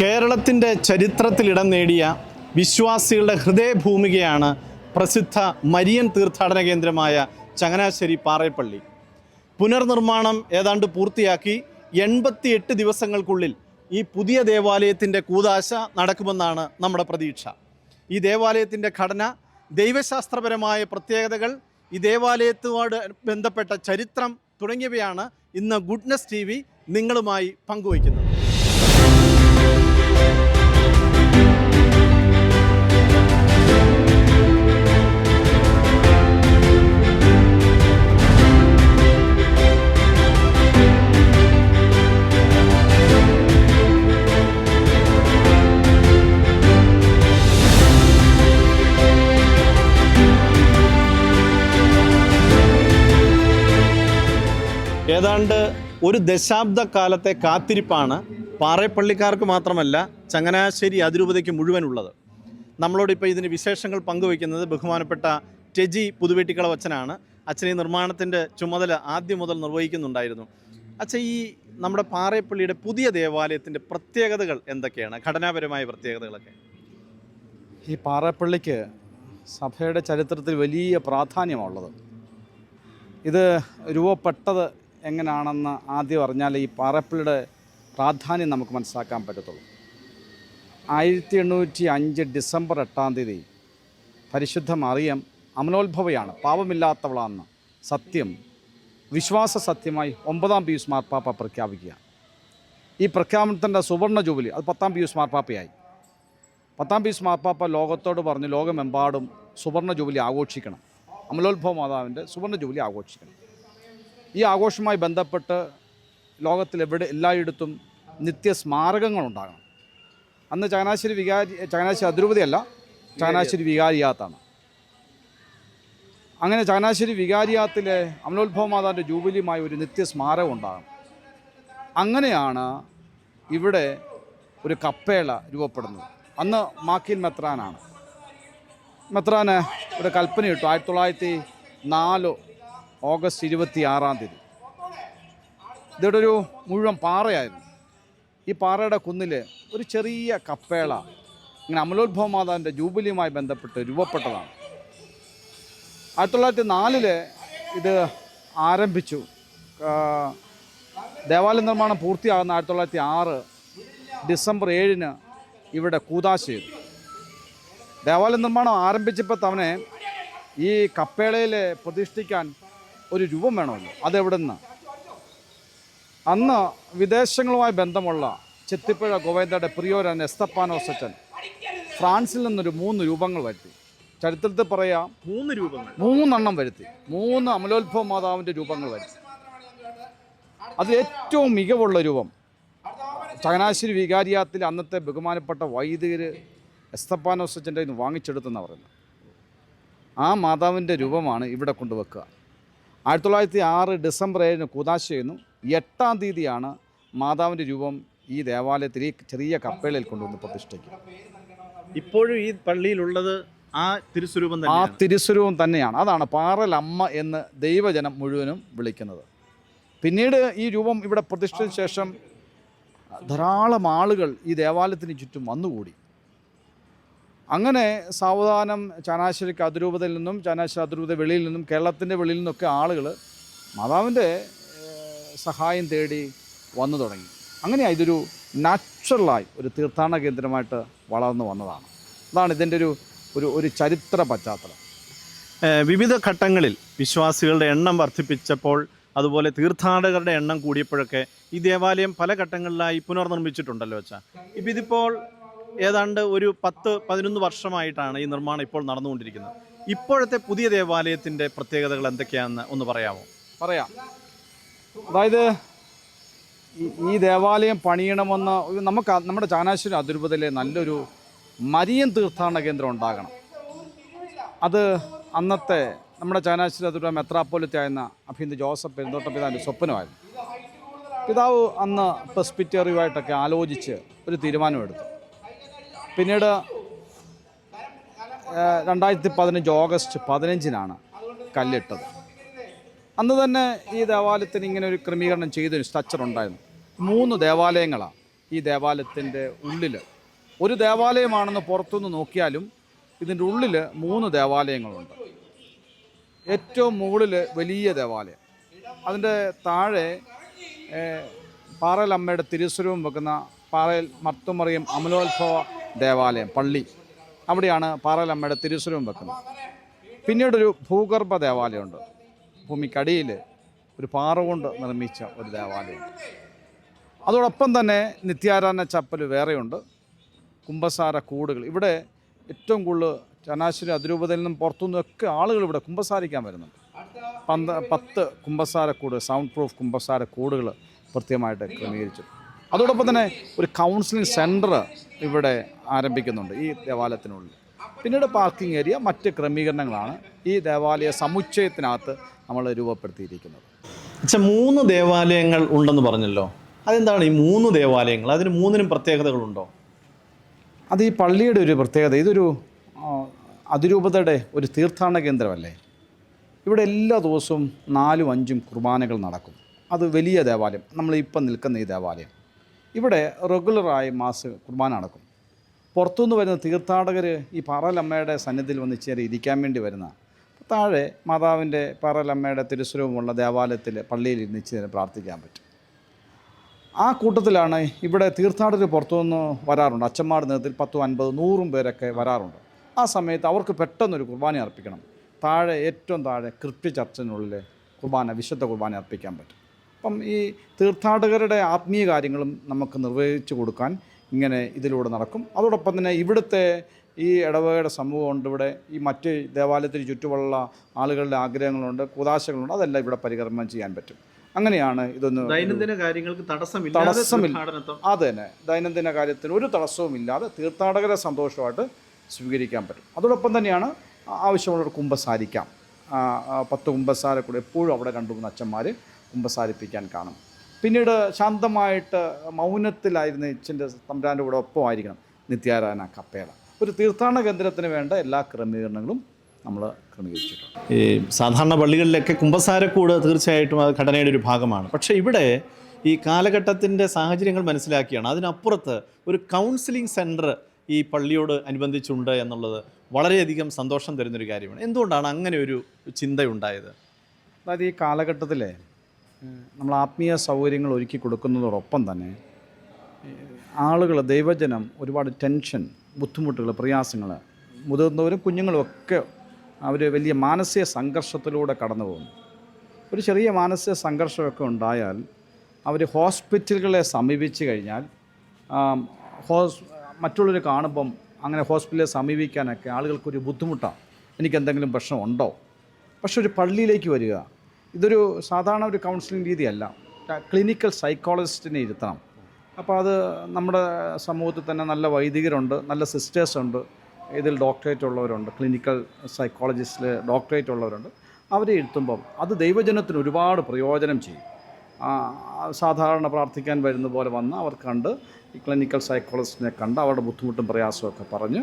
കേരളത്തിൻ്റെ ചരിത്രത്തിൽ ഇടം നേടിയ വിശ്വാസികളുടെ ഹൃദയഭൂമികയാണ് പ്രസിദ്ധ മരിയൻ തീർത്ഥാടന കേന്ദ്രമായ ചങ്ങനാശ്ശേരി പാറേപ്പള്ളി. പുനർനിർമ്മാണം ഏതാണ്ട് പൂർത്തിയാക്കി 88 ദിവസങ്ങൾക്കുള്ളിൽ ഈ പുതിയ ദേവാലയത്തിൻ്റെ കൂദാശ നടക്കുമെന്നാണ് നമ്മുടെ പ്രതീക്ഷ. ഈ ദേവാലയത്തിൻ്റെ ഘടന, ദൈവശാസ്ത്രപരമായ പ്രത്യേകതകൾ, ഈ ദേവാലയത്തോട് ബന്ധപ്പെട്ട ചരിത്രം തുടങ്ങിയവയാണ് ഇന്ന് ഗുഡ്നസ് TV നിങ്ങളുമായി പങ്കുവയ്ക്കുന്നത്. ഏതാണ്ട് ഒരു ദശാബ്ദ കാലത്തെ കാത്തിരിപ്പാണ് പാറേപ്പള്ളിക്കാർക്ക് മാത്രമല്ല ചങ്ങനാശ്ശേരി അതിരൂപതയ്ക്ക് മുഴുവനുള്ളത്. നമ്മളോടിപ്പോൾ ഇതിന് വിശേഷങ്ങൾ പങ്കുവയ്ക്കുന്നത് ബഹുമാനപ്പെട്ട ടെജി പുതുവെട്ടിക്കളവച്ചനാണ്. അച്ഛൻ ഈ നിർമ്മാണത്തിൻ്റെ ചുമതല ആദ്യം മുതൽ നിർവഹിക്കുന്നുണ്ടായിരുന്നു. അച്ഛൻ, ഈ നമ്മുടെ പാറേപ്പള്ളിയുടെ പുതിയ ദേവാലയത്തിൻ്റെ പ്രത്യേകതകൾ എന്തൊക്കെയാണ്, ഘടനാപരമായ പ്രത്യേകതകളൊക്കെ? ഈ പാറേപ്പള്ളിക്ക് സഭയുടെ ചരിത്രത്തിൽ വലിയ പ്രാധാന്യമുള്ളത്. ഇത് രൂപപ്പെട്ടത് എങ്ങനെയാണെന്ന് ആദ്യം അറിഞ്ഞാൽ ഈ പാറേപ്പള്ളിയുടെ പ്രാധാന്യം നമുക്ക് മനസ്സിലാക്കാൻ പറ്റത്തുള്ളൂ. 1805 ഡിസംബർ 8 പരിശുദ്ധ മറിയം അമലോത്ഭവയാണ്, പാപമില്ലാത്തവളാണെന്ന് സത്യം വിശ്വാസ സത്യമായി 9-ാം പീയൂസ് മാർപ്പാപ്പ പ്രഖ്യാപിക്കുക. ഈ പ്രഖ്യാപനത്തിൻ്റെ സുവർണ ജൂബിലി അത് 10-ാം പീയൂസ് മാർപ്പാപ്പയായി. 10-ാം പീയൂസ് മാർപ്പാപ്പ ലോകത്തോട് പറഞ്ഞു, ലോകമെമ്പാടും സുവർണ ജൂബിലി ആഘോഷിക്കണം, അമലോത്ഭവ മാതാവിൻ്റെ സുവർണ ജൂബിലി ആഘോഷിക്കണം. ഈ ആഘോഷവുമായി ബന്ധപ്പെട്ട് എല്ലായിടത്തും നിത്യസ്മാരകങ്ങളുണ്ടാകണം. അന്ന് ചങ്ങനാശ്ശേരി അതിരൂപതയല്ല, ചങ്ങനാശ്ശേരി വികാരിയാത്താണ്. അങ്ങനെ ചങ്ങനാശ്ശേരി വികാരിയാത്തിലെ അമലോത്ഭവ മാതാവിൻ്റെ ജൂബിലിയുമായി ഒരു നിത്യസ്മാരകം ഉണ്ടാകണം. അങ്ങനെയാണ് ഇവിടെ ഒരു കപ്പേള രൂപപ്പെടുന്നത്. അന്ന് മാക്കിൽ മെത്രാനാണ്. മെത്രാന് ഇവിടെ കൽപ്പനയിട്ടു 1904 ഓഗസ്റ്റ് 26 ഇതിവിടെ ഒരു മുഴുവൻ പാറയായിരുന്നു. ഈ പാറയുടെ കുന്നിൽ ഒരു ചെറിയ കപ്പേള ഇങ്ങനെ അമലോത്ഭവ മാതാവിൻ്റെ ജൂബിലിയുമായി ബന്ധപ്പെട്ട് രൂപപ്പെട്ടതാണ്. 1904 ഇത് ആരംഭിച്ചു. ദേവാലയ നിർമ്മാണം പൂർത്തിയാകുന്ന 1906 ഡിസംബർ 7 ഇവിടെ കൂദാശ ചെയ്തു. ദേവാലയ നിർമ്മാണം ആരംഭിച്ചപ്പോൾ തന്നെ ഈ കപ്പേളയിൽ പ്രതിഷ്ഠിക്കാൻ ഒരു രൂപം വേണമല്ലോ. അതെവിടെ നിന്ന്? അന്ന് വിദേശങ്ങളുമായി ബന്ധമുള്ള ചെത്തിപ്പുഴ ഗോവിന്ദയുടെ പ്രിയോരൻ എസ്തപ്പാനോസ് അച്ഛൻ ഫ്രാൻസിൽ നിന്നൊരു 3 രൂപങ്ങൾ വരുത്തി. ചരിത്രത്തിൽ പറയാം 3 രൂപങ്ങൾ, 3 വരുത്തി. 3 അമലോത്ഭവ മാതാവിൻ്റെ രൂപങ്ങൾ വരുത്തി. അതിൽ ഏറ്റവും മികവുള്ള രൂപം ചങ്ങനാശ്ശേരി വികാരിയാത്തിൽ അന്നത്തെ ബഹുമാനപ്പെട്ട വൈദികർ എസ്തപ്പാനോസ് അച്ഛൻ്റെ ഇന്ന് വാങ്ങിച്ചെടുത്തെന്ന് പറയുന്നത്. ആ മാതാവിൻ്റെ രൂപമാണ് ഇവിടെ കൊണ്ടുവെക്കുക. 1906 ഡിസംബർ 7 കൂദാശ ചെയ്യുന്നു. 8-ാം തീയതിയാണ് മാതാവിൻ്റെ രൂപം ഈ ദേവാലയത്തിൽ ഈ ചെറിയ കപ്പേളയിൽ കൊണ്ടുവന്ന് പ്രതിഷ്ഠിക്കുക. ഇപ്പോഴും ഈ പള്ളിയിലുള്ളത് ആ തിരുസ്വരൂപം തന്നെയാണ്. അതാണ് പാറലമ്മ എന്ന് ദൈവജനം മുഴുവനും വിളിക്കുന്നത്. പിന്നീട് ഈ രൂപം ഇവിടെ പ്രതിഷ്ഠിച്ച ശേഷം ധാരാളം ആളുകൾ ഈ ദേവാലയത്തിന് ചുറ്റും വന്നുകൂടി. അങ്ങനെ സാവധാനം ചങ്ങനാശ്ശേരിക്ക് അതിരൂപതയിൽ നിന്നും, ചങ്ങനാശ്ശേരി അതിരൂപത വെളിയിൽ നിന്നും, കേരളത്തിൻ്റെ വെളിയിൽ നിന്നൊക്കെ ആളുകൾ മാതാവിൻ്റെ സഹായം തേടി വന്നു തുടങ്ങി. അങ്ങനെയാണ് ഇതൊരു നാച്ചുറലായി ഒരു തീർത്ഥാടന കേന്ദ്രമായിട്ട് വളർന്നു വന്നതാണ്. അതാണ് ഇതിൻ്റെ ഒരു ചരിത്ര പശ്ചാത്തലം. വിവിധ ഘട്ടങ്ങളിൽ വിശ്വാസികളുടെ എണ്ണം വർദ്ധിപ്പിച്ചപ്പോൾ, അതുപോലെ തീർത്ഥാടകരുടെ എണ്ണം കൂടിയപ്പോഴൊക്കെ ഈ ദേവാലയം പല ഘട്ടങ്ങളിലായി പുനർനിർമ്മിച്ചിട്ടുണ്ടല്ലോ വെച്ചാൽ. ഇപ്പം ഇതിപ്പോൾ ഏതാണ്ട് ഒരു 10-11 വർഷമായിട്ടാണ് ഈ നിർമ്മാണം ഇപ്പോൾ നടന്നുകൊണ്ടിരിക്കുന്നത്. ഇപ്പോഴത്തെ പുതിയ ദേവാലയത്തിൻ്റെ പ്രത്യേകതകൾ എന്തൊക്കെയാണെന്ന് ഒന്ന് പറയാമോ? പറയാം. അതായത് ഈ ദേവാലയം പണിയണമെന്ന് നമ്മുടെ ചങ്ങനാശ്ശേരി അതിരൂപതയിലെ നല്ലൊരു മരിയൻ തീർത്ഥാടന കേന്ദ്രം ഉണ്ടാകണം. അത് അന്നത്തെ നമ്മുടെ ചങ്ങനാശ്ശേരി അതിരൂപത മെത്രാപ്പോലിത്തായിരുന്ന അഭിനന്ദ ജോസഫ് പെരുന്തോട്ട പിതാവിൻ്റെ സ്വപ്നമായിരുന്നു. പിതാവ് അന്ന് പ്രെസ്ബിറ്ററിയുമായിട്ടൊക്കെ ആലോചിച്ച് ഒരു തീരുമാനമെടുത്തു. പിന്നീട് 2015 ഓഗസ്റ്റ് 15 കല്ലിട്ടത്. അന്ന് തന്നെ ഈ ദേവാലയത്തിന് ഇങ്ങനെ ഒരു ക്രമീകരണം ചെയ്തൊരു സ്ട്രക്ചർ ഉണ്ടായിരുന്നു. 3 ദേവാലയങ്ങളാണ്. ഈ ദേവാലയത്തിൻ്റെ ഉള്ളിൽ. ഒരു ദേവാലയമാണെന്ന് പുറത്തുനിന്ന് നോക്കിയാലും ഇതിൻ്റെ ഉള്ളിൽ 3 ദേവാലയങ്ങളുണ്ട്. ഏറ്റവും മുകളിൽ വലിയ ദേവാലയം, അതിൻ്റെ താഴെ പാറയിൽ അമ്മയുടെ തിരുസ്വരൂപം വെക്കുന്ന പാറയിൽ മർത്തുമറിയം അമലോത്ഭവ ദേവാലയം പള്ളി, അവിടെയാണ് പാറയിൽ അമ്മയുടെ തിരുസ്വരൂപം വെക്കുന്നത്. പിന്നീടൊരു ഭൂഗർഭ ദേവാലയമുണ്ട്, ഭൂമിക്കടിയിൽ ഒരു പാറ കൊണ്ട് നിർമ്മിച്ച ഒരു ദേവാലയമുണ്ട്. അതോടൊപ്പം തന്നെ നിത്യാരാധന ചപ്പൽ വേറെയുണ്ട്, കുമ്പസാര കൂടുകൾ. ഇവിടെ ഏറ്റവും കൂടുതൽ ചങ്ങനാശ്ശേരി അതിരൂപതയിൽ നിന്നും പുറത്തുനിന്നൊക്കെ ആളുകൾ ഇവിടെ കുമ്പസാരിക്കാൻ വരുന്നുണ്ട്. 10 കുമ്പസാരക്കൂട്, സൗണ്ട് പ്രൂഫ് കുമ്പസാരക്കൂടുകൾ പ്രത്യേകമായിട്ട് ക്രമീകരിച്ചു. അതോടൊപ്പം തന്നെ ഒരു കൗൺസിലിംഗ് സെൻറ്റർ ഇവിടെ ആരംഭിക്കുന്നുണ്ട് ഈ ദേവാലയത്തിനുള്ളിൽ. പിന്നീട് പാർക്കിംഗ് ഏരിയ, മറ്റ് ക്രമീകരണങ്ങളാണ് ഈ ദേവാലയ സമുച്ചയത്തിനകത്ത് നമ്മൾ രൂപപ്പെടുത്തിയിരിക്കുന്നത്. 3 ദേവാലയങ്ങൾ ഉണ്ടെന്ന് പറഞ്ഞല്ലോ, അതെന്താണ് ഈ 3 ദേവാലയങ്ങൾ? അതിന് 3നും പ്രത്യേകതകളുണ്ടോ? അത് ഈ പള്ളിയുടെ ഒരു പ്രത്യേകത, ഇതൊരു അതിരൂപതയുടെ ഒരു തീർത്ഥാടന കേന്ദ്രമല്ലേ. ഇവിടെ എല്ലാ ദിവസവും 4-5 കുർബാനകൾ നടക്കും. അത് വലിയ ദേവാലയം, നമ്മളിപ്പം നിൽക്കുന്ന ഈ ദേവാലയം, ഇവിടെ റെഗുലറായി കുർബാന നടക്കും. പുറത്തുനിന്ന് വരുന്ന തീർത്ഥാടകർ ഈ പാറലമ്മയുടെ സന്നിധിയിൽ വന്ന് ഇച്ചിരി ഇരിക്കാൻ വേണ്ടി വരുന്ന, താഴെ മാതാവിൻ്റെ പാറലമ്മയുടെ തിരുസ്വരൂപമുള്ള ദേവാലയത്തിൽ പള്ളിയിൽ ഇരുന്ന് ഇച്ചിരി പ്രാർത്ഥിക്കാൻ പറ്റും. ആ കൂട്ടത്തിലാണ് ഇവിടെ തീർത്ഥാടകർ പുറത്തുനിന്ന് വരാറുണ്ട്. അച്ഛന്മാരുടെ നേതൃത്വത്തിൽ 10, 50, 100 പേരൊക്കെ വരാറുണ്ട്. ആ സമയത്ത് അവർക്ക് പെട്ടെന്നൊരു കുർബാന അർപ്പിക്കണം. താഴെ, ഏറ്റവും താഴെ ക്രിപ്റ്റ് ചർച്ചിനുള്ളിൽ കുർബാന, വിശുദ്ധ കുർബാന അർപ്പിക്കാൻ പറ്റും. അപ്പം ഈ തീർത്ഥാടകരുടെ ആത്മീയ കാര്യങ്ങളും നമുക്ക് നിർവഹിച്ചു കൊടുക്കാൻ ഇങ്ങനെ ഇതിലൂടെ നടക്കും. അതോടൊപ്പം തന്നെ ഇവിടുത്തെ ഈ ഇടവകയുടെ സമൂഹമുണ്ട്, ഇവിടെ ഈ മറ്റ് ദേവാലയത്തിന് ചുറ്റുമുള്ള ആളുകളുടെ ആഗ്രഹങ്ങളുണ്ട്, കുദാശകളുണ്ട്, അതെല്ലാം ഇവിടെ പരികർമ്മം ചെയ്യാൻ പറ്റും. അങ്ങനെയാണ് ഇതൊന്ന് ദൈനംദിന കാര്യങ്ങൾക്ക് തടസ്സമില്ല. അത് തന്നെ, ദൈനംദിന കാര്യത്തിന് ഒരു തടസ്സവുമില്ലാതെ തീർത്ഥാടകരെ സന്തോഷമായിട്ട് സ്വീകരിക്കാൻ പറ്റും. അതോടൊപ്പം തന്നെയാണ് ആവശ്യമുള്ളവർ കുമ്പസാരിക്കാം. 10 കുമ്പസാര കൂടെ എപ്പോഴും അവിടെ 2-3 അച്ഛന്മാർ കുമ്പസാരിപ്പിക്കാൻ കാണും. പിന്നീട് ശാന്തമായിട്ട് മൗനത്തിലായിരുന്ന ഇച്ഛൻ്റെ തമ്പുരാൻ്റെ കൂടെ ഒപ്പമായിരിക്കണം നിത്യാരാധന കപ്പേള. ഒരു തീർത്ഥാടന കേന്ദ്രത്തിന് വേണ്ട എല്ലാ ക്രമീകരണങ്ങളും നമ്മൾ ക്രമീകരിച്ചിട്ടുണ്ട്. ഈ സാധാരണ പള്ളികളിലൊക്കെ കുമ്പസാരക്കൂട് തീർച്ചയായിട്ടും അത് ഘടനയുടെ ഒരു ഭാഗമാണ്. പക്ഷേ ഇവിടെ ഈ കാലഘട്ടത്തിൻ്റെ സാഹചര്യങ്ങൾ മനസ്സിലാക്കിയാണ് അതിനപ്പുറത്ത് ഒരു കൗൺസിലിംഗ് സെൻറ്റർ ഈ പള്ളിയോട് അനുബന്ധിച്ചുണ്ട് എന്നുള്ളത് വളരെയധികം സന്തോഷം തരുന്നൊരു കാര്യമാണ്. എന്തുകൊണ്ടാണ് അങ്ങനെ ഒരു ചിന്തയുണ്ടായത്? അതായത് ഈ കാലഘട്ടത്തിൽ നമ്മൾ ആത്മീയ സൗകര്യങ്ങൾ ഒരുക്കി കൊടുക്കുന്നതോടൊപ്പം തന്നെ ആളുകൾ, ദൈവജനം ഒരുപാട് ടെൻഷൻ, ബുദ്ധിമുട്ടുകൾ, പ്രയാസങ്ങൾ, മുതിർന്നവരും കുഞ്ഞുങ്ങളും ഒക്കെ അവർ വലിയ മാനസിക സംഘർഷത്തിലൂടെ കടന്നു പോകുന്നു. ഒരു ചെറിയ മാനസിക സംഘർഷമൊക്കെ ഉണ്ടായാൽ അവർ ഹോസ്പിറ്റലുകളെ സമീപിച്ച് കഴിഞ്ഞാൽ മറ്റുള്ളവർ കാണുമ്പം അങ്ങനെ ഹോസ്പിറ്റലിനെ സമീപിക്കാനൊക്കെ ആളുകൾക്കൊരു ബുദ്ധിമുട്ടാണ്. എനിക്കെന്തെങ്കിലും പ്രശ്നമുണ്ടോ? പക്ഷെ ഒരു പള്ളിയിലേക്ക് വരിക, ഇതൊരു സാധാരണ ഒരു കൗൺസിലിംഗ് രീതിയല്ല. ക്ലിനിക്കൽ സൈക്കോളജിസ്റ്റിനെ ഇരുത്തണം. അപ്പോൾ അത് നമ്മുടെ സമൂഹത്തിൽ തന്നെ നല്ല വൈദികരുണ്ട്, നല്ല സിസ്റ്റേഴ്സുണ്ട്, ഇതിൽ ഡോക്ടറേറ്റ് ഉള്ളവരുണ്ട്, ക്ലിനിക്കൽ സൈക്കോളജിസ്റ്റിൽ ഡോക്ടറേറ്റ് ഉള്ളവരുണ്ട്. അവരെ ഇരുത്തുമ്പം അത് ദൈവജനത്തിന് ഒരുപാട് പ്രയോജനം ചെയ്യും. സാധാരണ പ്രാർത്ഥിക്കാൻ വരുന്ന പോലെ വന്ന് അവർ കണ്ട് ഈ ക്ലിനിക്കൽ സൈക്കോളജിസ്റ്റിനെ കണ്ട് അവരുടെ ബുദ്ധിമുട്ടും പ്രയാസമൊക്കെ പറഞ്ഞ്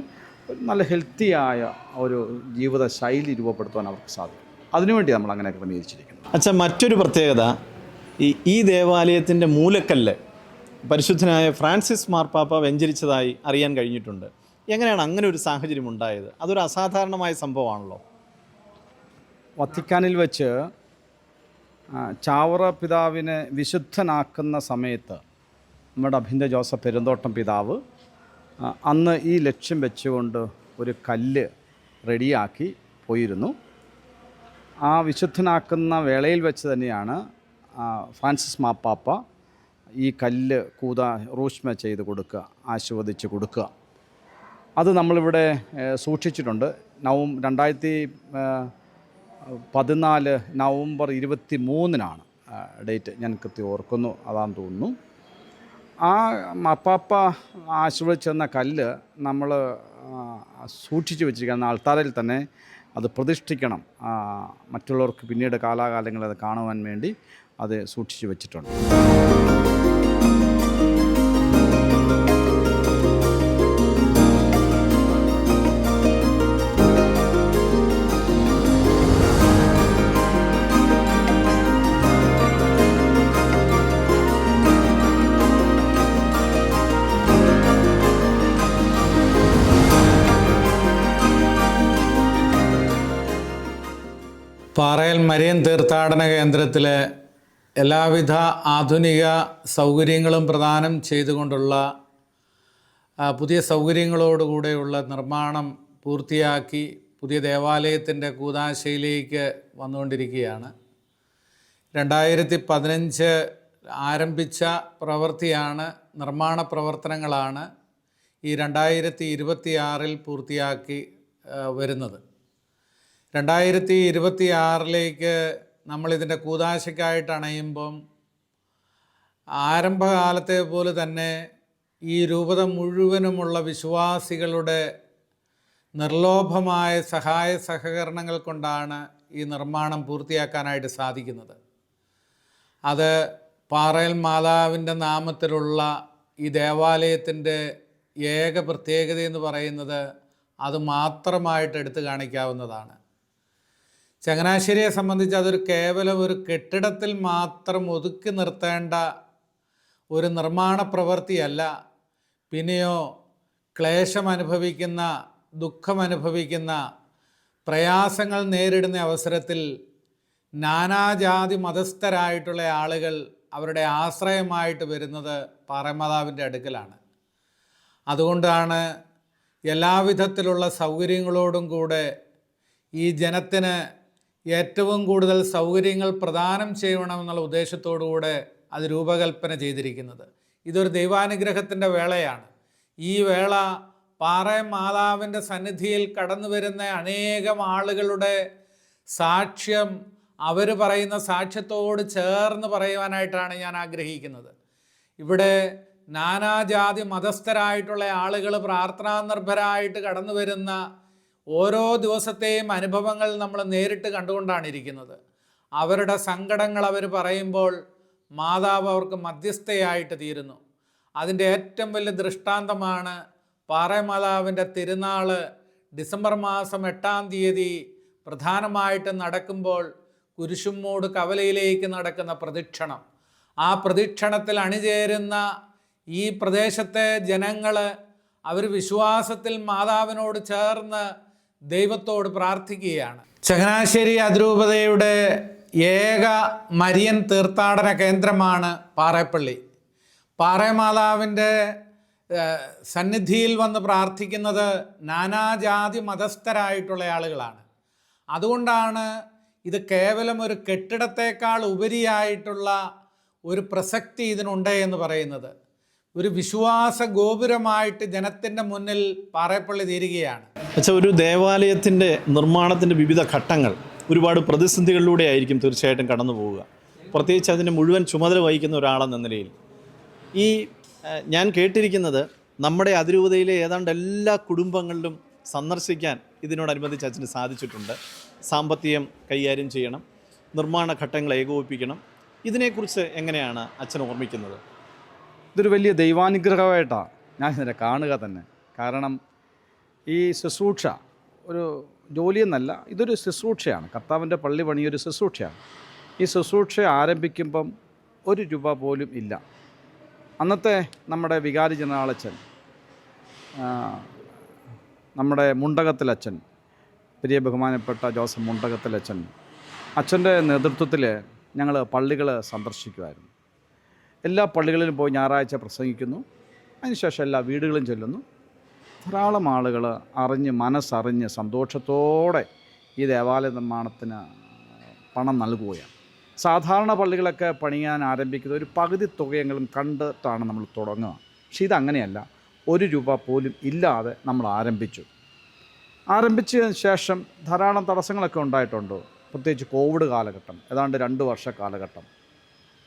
നല്ല ഹെൽത്തിയായ ഒരു ജീവിത ശൈലി രൂപപ്പെടുത്തുവാൻ അവർക്ക് സാധിക്കും. അതിനുവേണ്ടി നമ്മൾ അങ്ങനെ ക്രമീകരിച്ചിരിക്കുന്നു. അച്ഛാ, മറ്റൊരു പ്രത്യേകത, ഈ ദേവാലയത്തിൻ്റെ മൂലക്കല്ല് പരിശുദ്ധനായ ഫ്രാൻസിസ് മാർപ്പാപ്പ വെഞ്ചരിച്ചതായി അറിയാൻ കഴിഞ്ഞിട്ടുണ്ട്. എങ്ങനെയാണ് അങ്ങനെ ഒരു സാഹചര്യം ഉണ്ടായത്? അതൊരു അസാധാരണമായ സംഭവമാണല്ലോ. വത്തിക്കാനിൽ വെച്ച് ചാവറ പിതാവിനെ വിശുദ്ധനാക്കുന്ന സമയത്ത് നമ്മുടെ അഭിന്ദ ജോസഫ് പെരുന്തോട്ടം പിതാവ് അന്ന് ഈ ലക്ഷ്യം വെച്ചുകൊണ്ട് ഒരു കല്ല് റെഡിയാക്കി പോയിരുന്നു. ആ വിശുദ്ധനാക്കുന്ന വേളയിൽ വെച്ച് തന്നെയാണ് ഫ്രാൻസിസ് മാർപ്പാപ്പ ഈ കല്ല് റൂഷ്മ ചെയ്ത് കൊടുക്കുക, ആശീർവദിച്ച് കൊടുക്കുക. അത് നമ്മളിവിടെ സൂക്ഷിച്ചിട്ടുണ്ട്. 2014 നവംബർ 23-നാണ് ഡേറ്റ്, ഞാൻ കൃത്യം ഓർക്കുന്നു, അതാന്ന് തോന്നുന്നു. ആ മാർപ്പാപ്പ ആശീർവദിച്ചെന്ന കല്ല് നമ്മൾ സൂക്ഷിച്ച് വെച്ചിരിക്കുന്ന ആൾത്താരയിൽ തന്നെ അത് പ്രതിഷ്ഠിക്കണം. മറ്റുള്ളവർക്ക് പിന്നീട് കാലാകാലങ്ങളിൽ അത് കാണുവാൻ വേണ്ടി അത് സൂക്ഷിച്ച് വെച്ചിട്ടുണ്ട്. പാറയിൽ മരിയൻ തീർത്ഥാടന കേന്ദ്രത്തിലെ എല്ലാവിധ ആധുനിക സൗകര്യങ്ങളും പ്രദാനം ചെയ്തുകൊണ്ടുള്ള പുതിയ സൗകര്യങ്ങളോടുകൂടെയുള്ള നിർമ്മാണം പൂർത്തിയാക്കി പുതിയ ദേവാലയത്തിൻ്റെ കൂദാശയിലേക്ക് വന്നുകൊണ്ടിരിക്കുകയാണ്. 2015 ആരംഭിച്ച പ്രവൃത്തിയാണ്, നിർമ്മാണ പ്രവർത്തനങ്ങളാണ് ഈ 2026 പൂർത്തിയാക്കി വരുന്നത്. 2026 നമ്മളിതിൻ്റെ കൂദാശയ്ക്കായിട്ട് അണയുമ്പം ആരംഭകാലത്തെ പോലെ തന്നെ ഈ രൂപത മുഴുവനുമുള്ള വിശ്വാസികളുടെ നിർലോഭമായ സഹായ സഹകരണങ്ങൾ കൊണ്ടാണ് ഈ നിർമ്മാണം പൂർത്തിയാക്കാനായിട്ട് സാധിക്കുന്നത്. അത് പാറയിൽ മാതാവിൻ്റെ നാമത്തിലുള്ള ഈ ദേവാലയത്തിൻ്റെ ഏക പ്രത്യേകത എന്ന് പറയുന്നത് അത് മാത്രമായിട്ട് എടുത്തു കാണിക്കാവുന്നതാണ്. ചങ്ങനാശ്ശേരിയെ സംബന്ധിച്ച് അതൊരു കേവലം ഒരു കെട്ടിടത്തിൽ മാത്രം ഒതുക്കി നിർത്തേണ്ട ഒരു നിർമ്മാണ പ്രവൃത്തിയല്ല. പിന്നെയോ ക്ലേശമനുഭവിക്കുന്ന, ദുഃഖമനുഭവിക്കുന്ന, പ്രയാസങ്ങൾ നേരിടുന്ന അവസരത്തിൽ നാനാജാതി മതസ്ഥരായിട്ടുള്ള ആളുകൾ അവരുടെ ആശ്രയമായിട്ട് വരുന്നത് പാറമാതാവിൻ്റെ അടുക്കലാണ്. അതുകൊണ്ടാണ് എല്ലാവിധത്തിലുള്ള സൗകര്യങ്ങളോടും കൂടെ ഈ ജനത്തിന് ഏറ്റവും കൂടുതൽ സൗകര്യങ്ങൾ പ്രദാനം ചെയ്യണമെന്നുള്ള ഉദ്ദേശത്തോടുകൂടെ അത് രൂപകൽപ്പന ചെയ്തിരിക്കുന്നത്. ഇതൊരു ദൈവാനുഗ്രഹത്തിൻ്റെ വേളയാണ്. ഈ വേള പാറയം മാതാവിൻ്റെ സന്നിധിയിൽ കടന്നു വരുന്ന അനേകം ആളുകളുടെ സാക്ഷ്യം അവർ പറയുന്ന സാക്ഷ്യത്തോട് ചേർന്ന് പറയുവാനായിട്ടാണ് ഞാൻ ആഗ്രഹിക്കുന്നത്. ഇവിടെ നാനാജാതി മതസ്ഥരായിട്ടുള്ള ആളുകൾ പ്രാർത്ഥനാ നിർഭരായിട്ട് കടന്നു വരുന്ന ഓരോ ദിവസത്തെയും അനുഭവങ്ങൾ നമ്മൾ നേരിട്ട് കണ്ടുകൊണ്ടാണ് ഇരിക്കുന്നത്. അവരുടെ സങ്കടങ്ങൾ അവർ പറയുമ്പോൾ മാതാവ് അവർക്ക് മധ്യസ്ഥയായിട്ട് തീരുന്നു. അതിൻ്റെ ഏറ്റവും വലിയ ദൃഷ്ടാന്തമാണ് പാറമാതാവിൻ്റെ തിരുനാൾ ഡിസംബർ മാസം 8-ാം തീയതി പ്രധാനമായിട്ട് നടക്കുമ്പോൾ കുരിശുമൂട് കവലയിലേക്ക് നടക്കുന്ന പ്രദക്ഷിണം. ആ പ്രദക്ഷിണത്തിൽ അണിചേരുന്ന ഈ പ്രദേശത്തെ ജനങ്ങൾ അവർ വിശ്വാസത്തിൽ മാതാവിനോട് ചേർന്ന് ദൈവത്തോട് പ്രാർത്ഥിക്കുകയാണ്. ചങ്ങനാശ്ശേരി അതിരൂപതയുടെ ഏക മരിയൻ തീർത്ഥാടന കേന്ദ്രമാണ് പാറേപ്പള്ളി. പാറേമാതാവിൻ്റെ സന്നിധിയിൽ വന്ന് പ്രാർത്ഥിക്കുന്നത് നാനാജാതി മതസ്ഥരായിട്ടുള്ള ആളുകളാണ്. അതുകൊണ്ടാണ് ഇത് കേവലം ഒരു കെട്ടിടത്തേക്കാൾ ഉപരിയായിട്ടുള്ള ഒരു പ്രസക്തി ഇതിനുണ്ട് എന്ന് പറയുന്നത്. ഒരു വിശ്വാസ ഗോപുരമായിട്ട് ജനത്തിൻ്റെ മുന്നിൽ പാറേപ്പള്ളി തീരുകയാണ്. ഒരു ദേവാലയത്തിൻ്റെ നിർമ്മാണത്തിൻ്റെ വിവിധ ഘട്ടങ്ങൾ ഒരുപാട് പ്രതിസന്ധികളിലൂടെ ആയിരിക്കും തീർച്ചയായിട്ടും കടന്നു പോവുക. പ്രത്യേകിച്ച് അതിന് മുഴുവൻ ചുമതല വഹിക്കുന്ന ഒരാളെന്ന നിലയിൽ ഞാൻ കേട്ടിരിക്കുന്നത് നമ്മുടെ അതിരൂപതയിലെ ഏതാണ്ട് എല്ലാ കുടുംബങ്ങളിലും സന്ദർശിക്കാൻ ഇതിനോടനുബന്ധിച്ച് അച്ഛന് സാധിച്ചിട്ടുണ്ട്. സാമ്പത്തികം കൈകാര്യം ചെയ്യണം, നിർമ്മാണ ഘട്ടങ്ങൾ ഏകോപിപ്പിക്കണം. ഇതിനെക്കുറിച്ച് എങ്ങനെയാണ് അച്ഛൻ ഓർമ്മിക്കുന്നത്? ഇതൊരു വലിയ ദൈവാനുഗ്രഹമായിട്ടാണ് ഞാൻ ഇതിനെ കാണുക തന്നെ. കാരണം ഈ ശുശ്രൂഷ ഒരു ജോലിയെന്നല്ല, ഇതൊരു ശുശ്രൂഷയാണ്. കർത്താവിൻ്റെ പള്ളി പണിയൊരു ശുശ്രൂഷയാണ്. ഈ ശുശ്രൂഷ ആരംഭിക്കുമ്പം 1 രൂപ പോലും ഇല്ല. അന്നത്തെ നമ്മുടെ വികാരി ജനറാളച്ചൻ, നമ്മുടെ മുണ്ടകത്തിലച്ഛൻ, പ്രിയ ബഹുമാനപ്പെട്ട ജോസഫ് മുണ്ടകത്തിലച്ഛൻ, അച്ഛൻ്റെ നേതൃത്വത്തിൽ ഞങ്ങൾ പള്ളികൾ സന്ദർശിക്കുമായിരുന്നു. എല്ലാ പള്ളികളിലും പോയി ഞായറാഴ്ച പ്രസംഗിക്കുന്നു. അതിനുശേഷം എല്ലാ വീടുകളും ചെല്ലുന്നു. ധാരാളം ആളുകൾ മനസ്സറിഞ്ഞ് സന്തോഷത്തോടെ ഈ ദേവാലയ നിർമ്മാണത്തിന് പണം നൽകുകയാണ്. സാധാരണ പള്ളികളൊക്കെ പണിയാൻ ആരംഭിക്കുന്നത് ഒരു പകുതി തുകയെങ്കിലും കണ്ടിട്ടാണ് നമ്മൾ തുടങ്ങുക. പക്ഷേ ഇതങ്ങനെയല്ല. 1 രൂപ പോലും ഇല്ലാതെ നമ്മൾ ആരംഭിച്ചതിന് ശേഷം ധാരാളം തടസ്സങ്ങളൊക്കെ ഉണ്ടായിട്ടുണ്ട്. പ്രത്യേകിച്ച് കോവിഡ് കാലഘട്ടം, ഏതാണ്ട് 2 വർഷ കാലഘട്ടം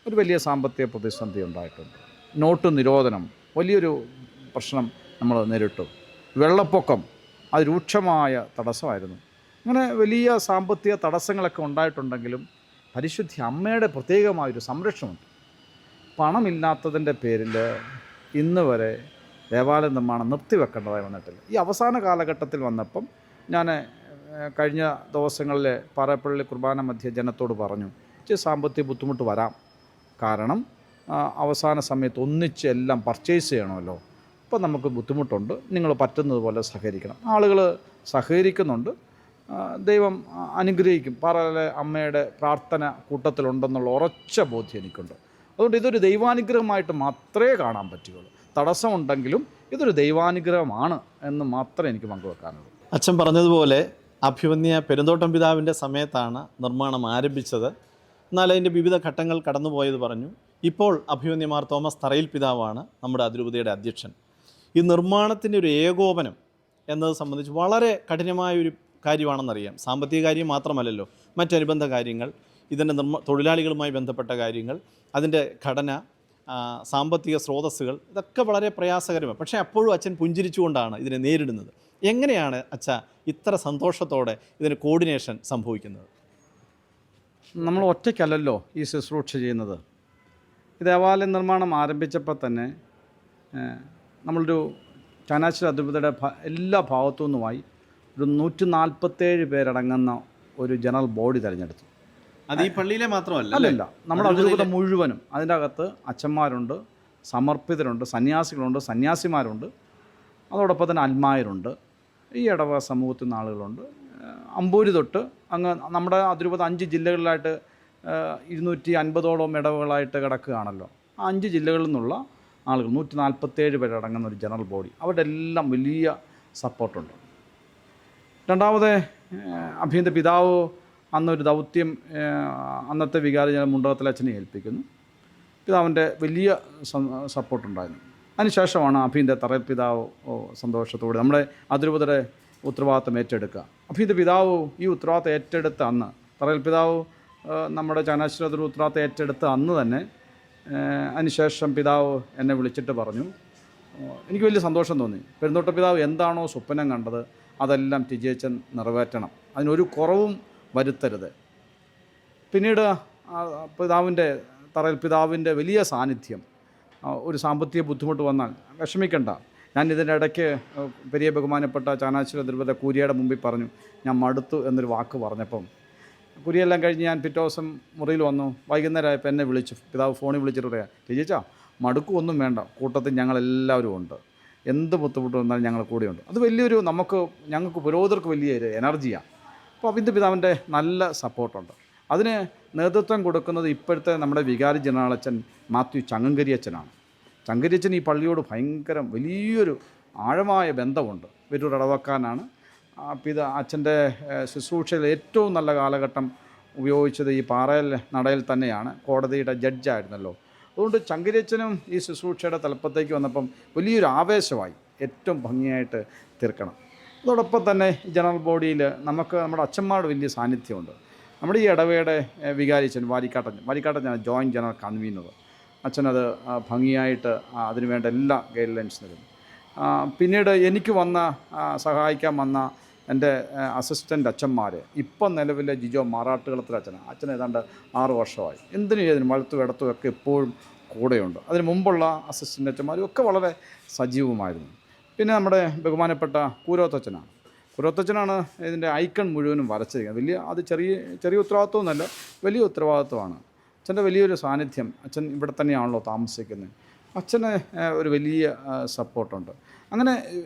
ഒരു വലിയ സാമ്പത്തിക പ്രതിസന്ധി ഉണ്ടായിട്ടുണ്ട്. നോട്ട് നിരോധനം വലിയൊരു പ്രശ്നം നമ്മൾ നേരിട്ടു. വെള്ളപ്പൊക്കം അത് രൂക്ഷമായ തടസ്സമായിരുന്നു. അങ്ങനെ വലിയ സാമ്പത്തിക തടസ്സങ്ങളൊക്കെ ഉണ്ടായിട്ടുണ്ടെങ്കിലും പരിശുദ്ധ അമ്മയുടെ പ്രത്യേകമായൊരു സംരക്ഷണമുണ്ട്. പണമില്ലാത്തതിൻ്റെ പേരിൽ ഇന്ന് വരെ ദേവാലയ നിർമ്മാണം നിർത്തിവെക്കേണ്ടതായി വന്നിട്ടില്ല. ഈ അവസാന കാലഘട്ടത്തിൽ വന്നപ്പം ഞാൻ കഴിഞ്ഞ ദിവസങ്ങളിൽ പാറേപ്പള്ളി കുർബാന മധ്യ ജനത്തോട് പറഞ്ഞു, സാമ്പത്തിക ബുദ്ധിമുട്ട് വരാം, കാരണം അവസാന സമയത്ത് ഒന്നിച്ച് എല്ലാം പർച്ചേസ് ചെയ്യണമല്ലോ, അപ്പോൾ നമുക്ക് ബുദ്ധിമുട്ടുണ്ട്, നിങ്ങൾ പറ്റുന്നത് പോലെ സഹകരിക്കണം. ആളുകൾ സഹകരിക്കുന്നുണ്ട്. ദൈവം അനുഗ്രഹിക്കും. പാറയിലെ അമ്മയുടെ പ്രാർത്ഥന കൂട്ടത്തിലുണ്ടെന്നുള്ള ഉറച്ച ബോധ്യം എനിക്കുണ്ട്. അതുകൊണ്ട് ഇതൊരു ദൈവാനുഗ്രഹമായിട്ട് മാത്രമേ കാണാൻ പറ്റുകയുള്ളൂ. തടസ്സമുണ്ടെങ്കിലും ഇതൊരു ദൈവാനുഗ്രഹമാണ് എന്ന് മാത്രമേ എനിക്ക് പങ്കുവെക്കാനുള്ളൂ. അച്ഛൻ പറഞ്ഞതുപോലെ അഭിമന്യ പെരുന്തോട്ടം പിതാവിൻ്റെ സമയത്താണ് നിർമ്മാണം ആരംഭിച്ചത്. എന്നാൽ അതിൻ്റെ വിവിധ ഘട്ടങ്ങൾ കടന്നുപോയത് പറഞ്ഞു. ഇപ്പോൾ അഭിമന്യമാർ തോമസ് തറയിൽ പിതാവാണ് നമ്മുടെ അതിരൂപതയുടെ അധ്യക്ഷൻ. ഈ നിർമ്മാണത്തിൻ്റെ ഒരു ഏകോപനം എന്നത് സംബന്ധിച്ച് വളരെ കഠിനമായൊരു കാര്യമാണെന്നറിയാം. സാമ്പത്തിക കാര്യം മാത്രമല്ലല്ലോ, മറ്റനുബന്ധ കാര്യങ്ങൾ, ഇതിൻ്റെ തൊഴിലാളികളുമായി ബന്ധപ്പെട്ട കാര്യങ്ങൾ, അതിൻ്റെ ഘടന, സാമ്പത്തിക സ്രോതസ്സുകൾ, ഇതൊക്കെ വളരെ പ്രയാസകരമാണ്. പക്ഷേ അപ്പോഴും അച്ഛൻ പുഞ്ചിരിച്ചുകൊണ്ടാണ് ഇതിനെ നേരിടുന്നത്. എങ്ങനെയാണ് അച്ഛ ഇത്ര സന്തോഷത്തോടെ ഇതിന് കോർഡിനേഷൻ സംഭവിക്കുന്നത്? നമ്മൾ ഒറ്റയ്ക്കല്ലല്ലോ ഈ ശുശ്രൂഷ ചെയ്യുന്നത്. ഈ ദേവാലയ നിർമ്മാണം ആരംഭിച്ചപ്പോൾ തന്നെ നമ്മളൊരു ചങ്ങനാശ്ശേരി അതിരൂപതയുടെ എല്ലാ ഭാഗത്തു നിന്നുമായി ഒരു 147 പേരടങ്ങുന്ന ഒരു ജനറൽ ബോഡി തിരഞ്ഞെടുത്തു. അത് ഈ പള്ളിയിലെ മാത്രമല്ല, അല്ലല്ല, നമ്മുടെ അതിരൂപത മുഴുവനും. അതിൻ്റെ അകത്ത് അച്ഛന്മാരുണ്ട്, സമർപ്പിതരുണ്ട്, സന്യാസികളുണ്ട്, സന്യാസിമാരുണ്ട്, അതോടൊപ്പം തന്നെ അൽമായരുണ്ട്, ഈ ഇടവക സമൂഹത്തിൽ നിന്ന് ആളുകളുണ്ട്. അമ്പൂരി തൊട്ട് അങ്ങ് നമ്മുടെ അതിരൂപത 5 ജില്ലകളിലായിട്ട് 250ഓളം ഇടവകളായിട്ട് കിടക്കുകയാണല്ലോ. ആ 5 ജില്ലകളിൽ നിന്നുള്ള ആളുകൾ 147 പേരടങ്ങുന്ന ഒരു ജനറൽ ബോഡി. അവരുടെ എല്ലാം വലിയ സപ്പോർട്ടുണ്ട്. രണ്ടാമത് അഭിയൻ്റെ പിതാവ് അന്നൊരു ദൗത്യം അന്നത്തെ വികാരി മുണ്ടകത്തിലെ അച്ഛനെ ഏൽപ്പിക്കുന്നു. പിതാവിൻ്റെ വലിയ സപ്പോർട്ടുണ്ടായിരുന്നു. അതിനുശേഷമാണ് അഭിയൻ്റെ തറയിൽ പിതാവ് സന്തോഷത്തോടെ നമ്മുടെ അതിരൂപതയുടെ ഉത്തരവാദിത്തം ഏറ്റെടുക്കുക. അഭിയൻ്റെ പിതാവ് ഈ ഉത്തരവാദിത്തം ഏറ്റെടുത്ത അന്ന്, തറയിൽ പിതാവ് നമ്മുടെ ചങ്ങനാശ്ശേരി അതിരൂപത ഉത്തരവാദിത്തം ഏറ്റെടുത്ത അന്ന് തന്നെ അതിനുശേഷം പിതാവ് എന്നെ വിളിച്ചിട്ട് പറഞ്ഞു, എനിക്ക് വലിയ സന്തോഷം തോന്നി. പെരുന്തോട്ട പിതാവ് എന്താണോ സ്വപ്നം കണ്ടത് അതെല്ലാം ടിജിയച്ചൻ നിറവേറ്റണം, അതിനൊരു കുറവും വരുത്തരുത്. പിന്നീട് തറയിൽ പിതാവിൻ്റെ വലിയ സാന്നിധ്യം, ഒരു സാമ്പത്തിക ബുദ്ധിമുട്ട് വന്നാൽ വിഷമിക്കണ്ട. ഞാൻ ഇതിൻ്റെ ഇടയ്ക്ക് പെരിയ ബഹുമാനപ്പെട്ട ചങ്ങനാശ്ശേരി അതിരൂപത കൂരിയയുടെ മുമ്പിൽ പറഞ്ഞു, ഞാൻ മടുത്തു എന്നൊരു വാക്ക് പറഞ്ഞപ്പം കുരിയെല്ലാം കഴിഞ്ഞ് ഞാൻ പിറ്റേ ദിവസം മുറിയിൽ വന്നു. വൈകുന്നേരമായപ്പോൾ എന്നെ വിളിച്ചു, പിതാവ് ഫോണിൽ വിളിച്ചിട്ട് പറയാം, ടിജിച്ചാ മടുക്കൊന്നും വേണ്ട, കൂട്ടത്തിൽ ഞങ്ങളെല്ലാവരും ഉണ്ട്, എന്ത് ബുദ്ധിമുട്ട് വന്നാലും ഞങ്ങൾ കൂടെയുണ്ട്. അത് വലിയൊരു ഞങ്ങൾക്ക് പുരോഹിതർക്ക് വലിയൊരു എനർജിയാണ്. അപ്പോൾ അഭിയൻ്റെ പിതാവിൻ്റെ നല്ല സപ്പോർട്ടുണ്ട്. അതിന് നേതൃത്വം കൊടുക്കുന്നത് ഇപ്പോഴത്തെ നമ്മുടെ വികാരി ജനറൽ അച്ഛൻ മാത്യു ചങ്ങങ്കരി അച്ഛനാണ്. ചങ്ങങ്കരി അച്ഛൻ ഈ പള്ളിയോട് ഭയങ്കര വലിയൊരു ആഴമായ ബന്ധമുണ്ട്. വലിയൊരു ഇടവക്കാരനാണ്. അച്ഛൻ്റെ ശുശ്രൂഷയിൽ ഏറ്റവും നല്ല കാലഘട്ടം ഉപയോഗിച്ചത് ഈ പാറയിൽ നടയിൽ തന്നെയാണ്. കോടതിയുടെ ജഡ്ജായിരുന്നല്ലോ. അതുകൊണ്ട് ചങ്കരിയച്ഛനും ഈ ശുശ്രൂഷയുടെ തലപ്പത്തേക്ക് വന്നപ്പം വലിയൊരു ആവേശമായി, ഏറ്റവും ഭംഗിയായിട്ട് തീർക്കണം. അതോടൊപ്പം തന്നെ ജനറൽ ബോഡിയിൽ നമ്മുടെ അച്ഛന്മാരുടെ വലിയ സാന്നിധ്യമുണ്ട്. നമ്മുടെ ഈ ഇടവയുടെ വികാരിച്ചൻ വാരിക്കാട്ടൻ ജോയിൻറ്റ് ജനറൽ കൺവീനർ. അച്ഛനത് ഭംഗിയായിട്ട് അതിനുവേണ്ട എല്ലാ ഗൈഡ് ലൈൻസ് നൽകും. പിന്നീട് എനിക്ക് സഹായിക്കാൻ വന്ന എൻ്റെ അസിസ്റ്റൻ്റ് അച്ഛന്മാർ, ഇപ്പം നിലവിലെ ജിജോ മാറാട്ടുകളത്തിലെ അച്ഛൻ ഏതാണ്ട് 6 വർഷമായി. ഏതിനും വലത്തും ഇടത്തും ഒക്കെ എപ്പോഴും കൂടെയുണ്ട്. അതിന് മുമ്പുള്ള അസിസ്റ്റൻ്റ് അച്ഛന്മാരും ഒക്കെ വളരെ സജീവമായിരുന്നു. പിന്നെ നമ്മുടെ ബഹുമാനപ്പെട്ട കൂരോത്തച്ഛനാണ് ഇതിൻ്റെ ഐക്കൺ മുഴുവനും വരച്ചിരിക്കുന്നത്. അത് ചെറിയ ഉത്തരവാദിത്വമൊന്നുമല്ല, വലിയ ഉത്തരവാദിത്വമാണ്. അച്ഛൻ്റെ വലിയൊരു സാന്നിധ്യം. അച്ഛൻ ഇവിടെ തന്നെയാണല്ലോ താമസിക്കുന്നത്. അച്ഛന് ഒരു വലിയ സപ്പോർട്ടുണ്ട്. അങ്ങനെ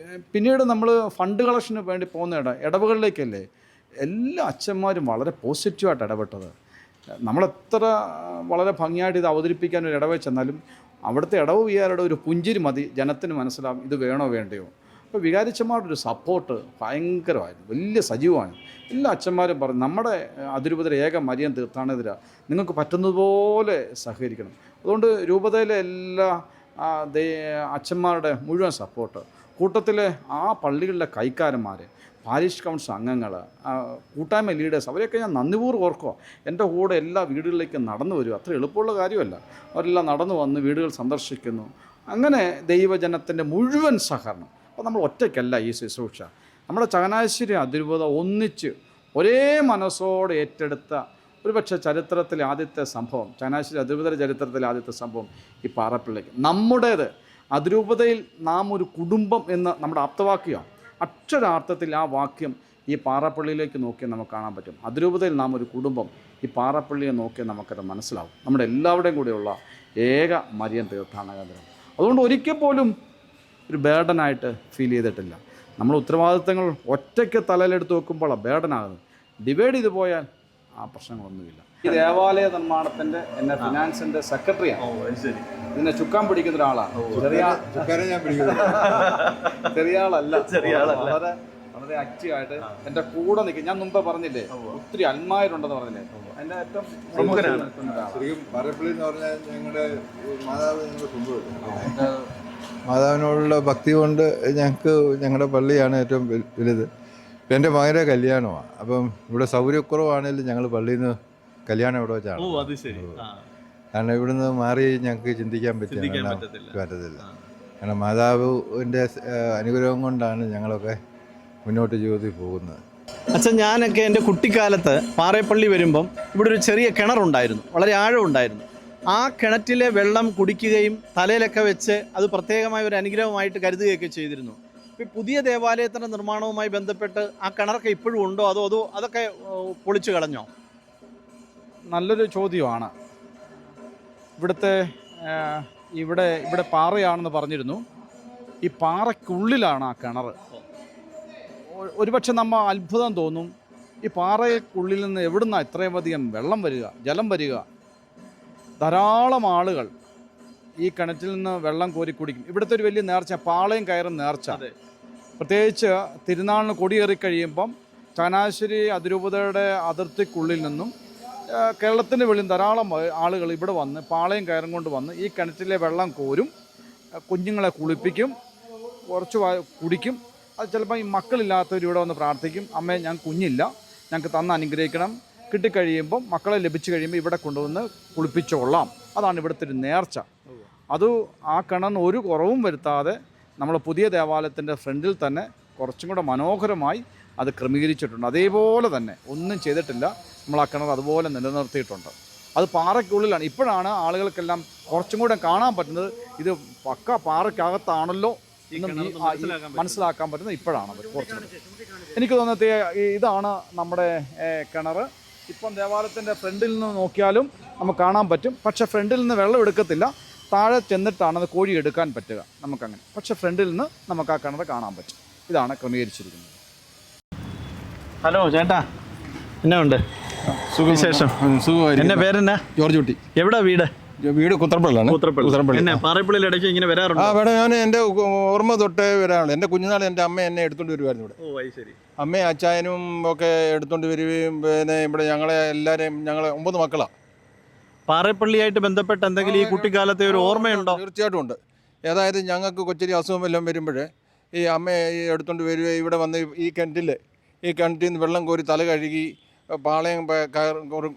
പിന്നീട് നമ്മൾ ഫണ്ട് കളക്ഷന് വേണ്ടി പോകുന്ന ഇടവകളിലേക്കല്ലേ എല്ലാ അച്ഛന്മാരും വളരെ പോസിറ്റീവായിട്ട് ഇടപെട്ടത്. നമ്മളെത്ര വളരെ ഭംഗിയായിട്ട് ഇത് അവതരിപ്പിക്കാൻ ഒരു ഇടവ ചെന്നാലും അവിടുത്തെ ഇടവ് വികാരുടെ ഒരു പുഞ്ചിരി മതി ജനത്തിന് മനസ്സിലാവും ഇത് വേണോ വേണ്ടയോ. അപ്പോൾ വികാരിച്ചന്മാരുടെ ഒരു സപ്പോർട്ട് ഭയങ്കരമായിരുന്നു, വലിയ സജീവമാണ്. എല്ലാ അച്ഛന്മാരും പറഞ്ഞു, നമ്മുടെ അതിരൂപതയുടെ ഏക മരിയൻ തീർത്ഥാടനത്തിലാണ്, നിങ്ങൾക്ക് പറ്റുന്നതുപോലെ സഹകരിക്കണം. അതുകൊണ്ട് രൂപതയിലെ എല്ലാ അച്ഛന്മാരുടെ മുഴുവൻ സപ്പോർട്ട്, കൂട്ടത്തിൽ ആ പള്ളികളിലെ കൈക്കാരന്മാർ, പാരിഷ് കൗൺസിൽ അംഗങ്ങൾ, കൂട്ടായ്മ ലീഡേഴ്സ്, അവരെയൊക്കെ ഞാൻ നന്ദിപൂർവ്വം ഓർക്കുക. എൻ്റെ കൂടെ എല്ലാ വീടുകളിലേക്കും നടന്നു വരും. അത്ര എളുപ്പമുള്ള കാര്യമല്ല. അവരെല്ലാം നടന്നു വന്ന് വീടുകൾ സന്ദർശിക്കുന്നു. അങ്ങനെ ദൈവജനത്തിൻ്റെ മുഴുവൻ സഹകരണം. അപ്പോൾ നമ്മൾ ഒറ്റയ്ക്കല്ല ഈ ശുശ്രൂഷ. നമ്മുടെ ചങ്ങനാശ്ശേരി അതിരൂപത ഒന്നിച്ച് ഒരേ മനസ്സോടെ ഏറ്റെടുത്ത ഒരുപക്ഷെ ചരിത്രത്തിലെ ആദ്യത്തെ സംഭവം, ചങ്ങനാശ്ശേരി അതിരൂപതയുടെ ചരിത്രത്തിലെ ആദ്യത്തെ സംഭവം ഈ പാറപ്പള്ളിക്ക്. നമ്മുടേത് അതിരൂപതയിൽ നാം ഒരു കുടുംബം എന്ന് നമ്മുടെ ആപ്തവാക്യമാണ്. അക്ഷരാർത്ഥത്തിൽ ആ വാക്യം ഈ പാറപ്പള്ളിയിലേക്ക് നോക്കിയാൽ നമുക്ക് കാണാൻ പറ്റും. അതിരൂപതയിൽ നാം ഒരു കുടുംബം, ഈ പാറപ്പള്ളിയെ നോക്കിയാൽ നമുക്കത് മനസ്സിലാവും. നമ്മുടെ എല്ലാവരുടെയും കൂടെയുള്ള ഏക മരിയൻ തീർത്ഥാടന കേന്ദ്രം. അതുകൊണ്ട് ഒരിക്കൽ പോലും ഒരു ബേർഡനായിട്ട് ഫീൽ ചെയ്തിട്ടില്ല. നമ്മൾ ഉത്തരവാദിത്തങ്ങൾ ഒറ്റയ്ക്ക് തലയിലെടുത്ത് വെക്കുമ്പോൾ ബേഡനാകുന്നത്. ഡിവൈഡ് ചെയ്ത് പോയാൽ ആ പ്രശ്നങ്ങളൊന്നുമില്ല. ഈ ദേവാലയ നിർമ്മാണത്തിൻ്റെ എന്നെ ഫിനാൻസിൻ്റെ സെക്രട്ടറിയാണ്. ഇതിനെ ചുക്കാൻ പിടിക്കുന്ന ഒരാളാണ്. ചെറിയ ആളല്ല. വളരെ ആക്റ്റീവായിട്ട് എൻ്റെ കൂടെ നിൽക്കും. ഞാൻ മുമ്പേ പറഞ്ഞില്ലേ, ഒത്തിരി അൽമാരുണ്ടെന്ന് പറഞ്ഞില്ലേ, അതിൻ്റെ ഏറ്റവും പ്രമുഖനാണ്. ശരിക്കും പാറേപ്പള്ളി എന്ന് പറഞ്ഞാൽ ഞങ്ങളുടെ മാതാവ് ഞങ്ങളുടെ കുടുംബമല്ലേ. മാതാവിനോടുള്ള ഭക്തി കൊണ്ട് ഞങ്ങളുടെ പള്ളിയാണ് ഏറ്റവും വലുത്. ഇപ്പം എൻ്റെ മകൻ്റെ കല്യാണമാണ്. അപ്പം ഇവിടെ സൗകര്യക്കുറവാണെങ്കിലും ഞങ്ങൾ പള്ളിയിൽ നിന്ന് കല്യാണം ഇവിടെ വെച്ചാണ്. കാരണം ഇവിടുന്ന് മാറി ഞങ്ങൾക്ക് ചിന്തിക്കാൻ പറ്റത്തില്ല. കാരണം മാതാവിൻ്റെ അനുഗ്രഹം കൊണ്ടാണ് ഞങ്ങളൊക്കെ മുന്നോട്ട് ജീവിതത്തിൽ പോകുന്നത്. അച്ഛൻ, ഞാനൊക്കെ എൻ്റെ കുട്ടിക്കാലത്ത് പാറേപ്പള്ളി വരുമ്പം ഇവിടെ ഒരു ചെറിയ കിണറുണ്ടായിരുന്നു, വളരെ ആഴമുണ്ടായിരുന്നു. ആ കിണറ്റിലെ വെള്ളം കുടിക്കുകയും തലയിലൊക്കെ വെച്ച് അത് പ്രത്യേകമായ ഒരു അനുഗ്രഹമായിട്ട് കരുതുകയൊക്കെ ചെയ്തിരുന്നു. ഇപ്പോൾ പുതിയ ദേവാലയത്തിൻ്റെ നിർമ്മാണവുമായി ബന്ധപ്പെട്ട് ആ കിണറൊക്കെ ഇപ്പോഴും ഉണ്ടോ, അതോ അതൊക്കെ പൊളിച്ചു കളഞ്ഞോ? നല്ലൊരു ചോദ്യമാണ്. ഇവിടെ പാറയാണെന്ന് പറഞ്ഞിരുന്നു. ഈ പാറയ്ക്കുള്ളിലാണ് ആ കിണർ. ഒരുപക്ഷെ നമ്മൾ അത്ഭുതം തോന്നും, ഈ പാറയ്ക്കുള്ളിൽ നിന്ന് എവിടുന്നാണ് ഇത്രയും അധികം വെള്ളം വരിക, ജലം വരിക? ധാരാളം ആളുകൾ ഈ കിണറ്റിൽ നിന്ന് വെള്ളം കോരി കുടിക്കും. ഇവിടുത്തെ ഒരു വലിയ നേർച്ച, പാളയം കയറും നേർച്ച. പ്രത്യേകിച്ച് തിരുനാളിന് കൊടിയേറി കഴിയുമ്പം ചങ്ങനാശ്ശേരി അതിരൂപതയുടെ അതിർത്തിക്കുള്ളിൽ നിന്നും കേരളത്തിൻ്റെ വെളിയിൽ ധാരാളം ആളുകൾ ഇവിടെ വന്ന് പാളയം കയറും കൊണ്ട് വന്ന് ഈ കിണറ്റിലെ വെള്ളം കോരും, കുഞ്ഞുങ്ങളെ കുളിപ്പിക്കും, കുറച്ച് കുടിക്കും. അത് ചിലപ്പോൾ ഈ മക്കളില്ലാത്തവർ ഇവിടെ വന്ന് പ്രാർത്ഥിക്കും, അമ്മേ ഞാൻ കുഞ്ഞില്ല, ഞങ്ങൾക്ക് തന്ന് അനുഗ്രഹിക്കണം, കിട്ടിക്കഴിയുമ്പം മക്കളെ ലഭിച്ചു കഴിയുമ്പോൾ ഇവിടെ കൊണ്ടുവന്ന് കുളിപ്പിച്ചോളാം. അതാണ് ഇവിടുത്തെ ഒരു നേർച്ച. അത് ആ കിണറിന് ഒരു കുറവും വരുത്താതെ നമ്മൾ പുതിയ ദേവാലയത്തിൻ്റെ ഫ്രണ്ടിൽ തന്നെ കുറച്ചും കൂടെ മനോഹരമായി അത് ക്രമീകരിച്ചിട്ടുണ്ട്. അതേപോലെ തന്നെ ഒന്നും ചെയ്തിട്ടില്ല, നമ്മൾ ആ കിണർ അതുപോലെ നിലനിർത്തിയിട്ടുണ്ട്. അത് പാറയ്ക്കുള്ളിലാണ്. ഇപ്പോഴാണ് ആളുകൾക്കെല്ലാം കുറച്ചും കൂടെ കാണാൻ പറ്റുന്നത്, ഇത് പക്ക പാറയ്ക്കകത്താണല്ലോ എന്ന് മനസ്സിലാക്കാൻ പറ്റുന്നത് ഇപ്പോഴാണ്. കുറച്ചുകൂടെ എനിക്ക് തോന്നുന്നത് ഇതാണ് നമ്മുടെ കിണർ. ഇപ്പം ദേവാലയത്തിൻ്റെ ഫ്രണ്ടിൽ നിന്ന് നോക്കിയാലും നമുക്ക് കാണാൻ പറ്റും. പക്ഷേ ഫ്രണ്ടിൽ നിന്ന് വെള്ളം എടുക്കത്തില്ല, താഴെ ചെന്നിട്ടാണ് അത് കോഴി എടുക്കാൻ പറ്റുക നമുക്കങ്ങനെ. പക്ഷേ ഫ്രണ്ടിൽ നിന്ന് നമുക്ക് ആ കിണർ കാണാൻ പറ്റും. ഇതാണ് ക്രമീകരിച്ചിരിക്കുന്നത്. ഹലോ ചേട്ടാ, എന്നാ ഉണ്ട് വിശേഷം? എന്റെ പേരെന്നാ? ജോർജ് കുട്ടി. എവിടെ വീട്? വീട് കുത്രപ്പള്ളിയാണ്. എന്നെ പാറേപ്പള്ളിയിൽ ഇടയ്ക്ക് ഇങ്ങനെ വരാറുണ്ട്? ഇവിടെ ഞാൻ എൻ്റെ ഓർമ്മ തൊട്ടേ വരാറുണ്ട്. എൻ്റെ കുഞ്ഞുനാൾ എൻ്റെ അമ്മ എന്നെ എടുത്തുകൊണ്ട് വരുമായിരുന്നു ഇവിടെ. അമ്മയും അച്ചായനും ഒക്കെ എടുത്തുകൊണ്ട് വരികയും പിന്നെ ഇവിടെ ഞങ്ങളെ എല്ലാവരെയും, ഞങ്ങൾ 9 മക്കളാണ്. പാറേപ്പള്ളിയായിട്ട് ബന്ധപ്പെട്ട് എന്തെങ്കിലും ഈ കുട്ടിക്കാലത്തെ ഒരു ഓർമ്മയുണ്ടോ? തീർച്ചയായിട്ടും ഉണ്ട്. അതായത് ഞങ്ങൾക്ക് കൊച്ചരി അസുഖം എല്ലാം വരുമ്പോൾ ഈ അമ്മയെ എടുത്തുകൊണ്ട് വരികയും ഇവിടെ വന്ന് ഈ കിണറ്റിൽ നിന്ന് വെള്ളം കോരി തല കഴുകി പാളയം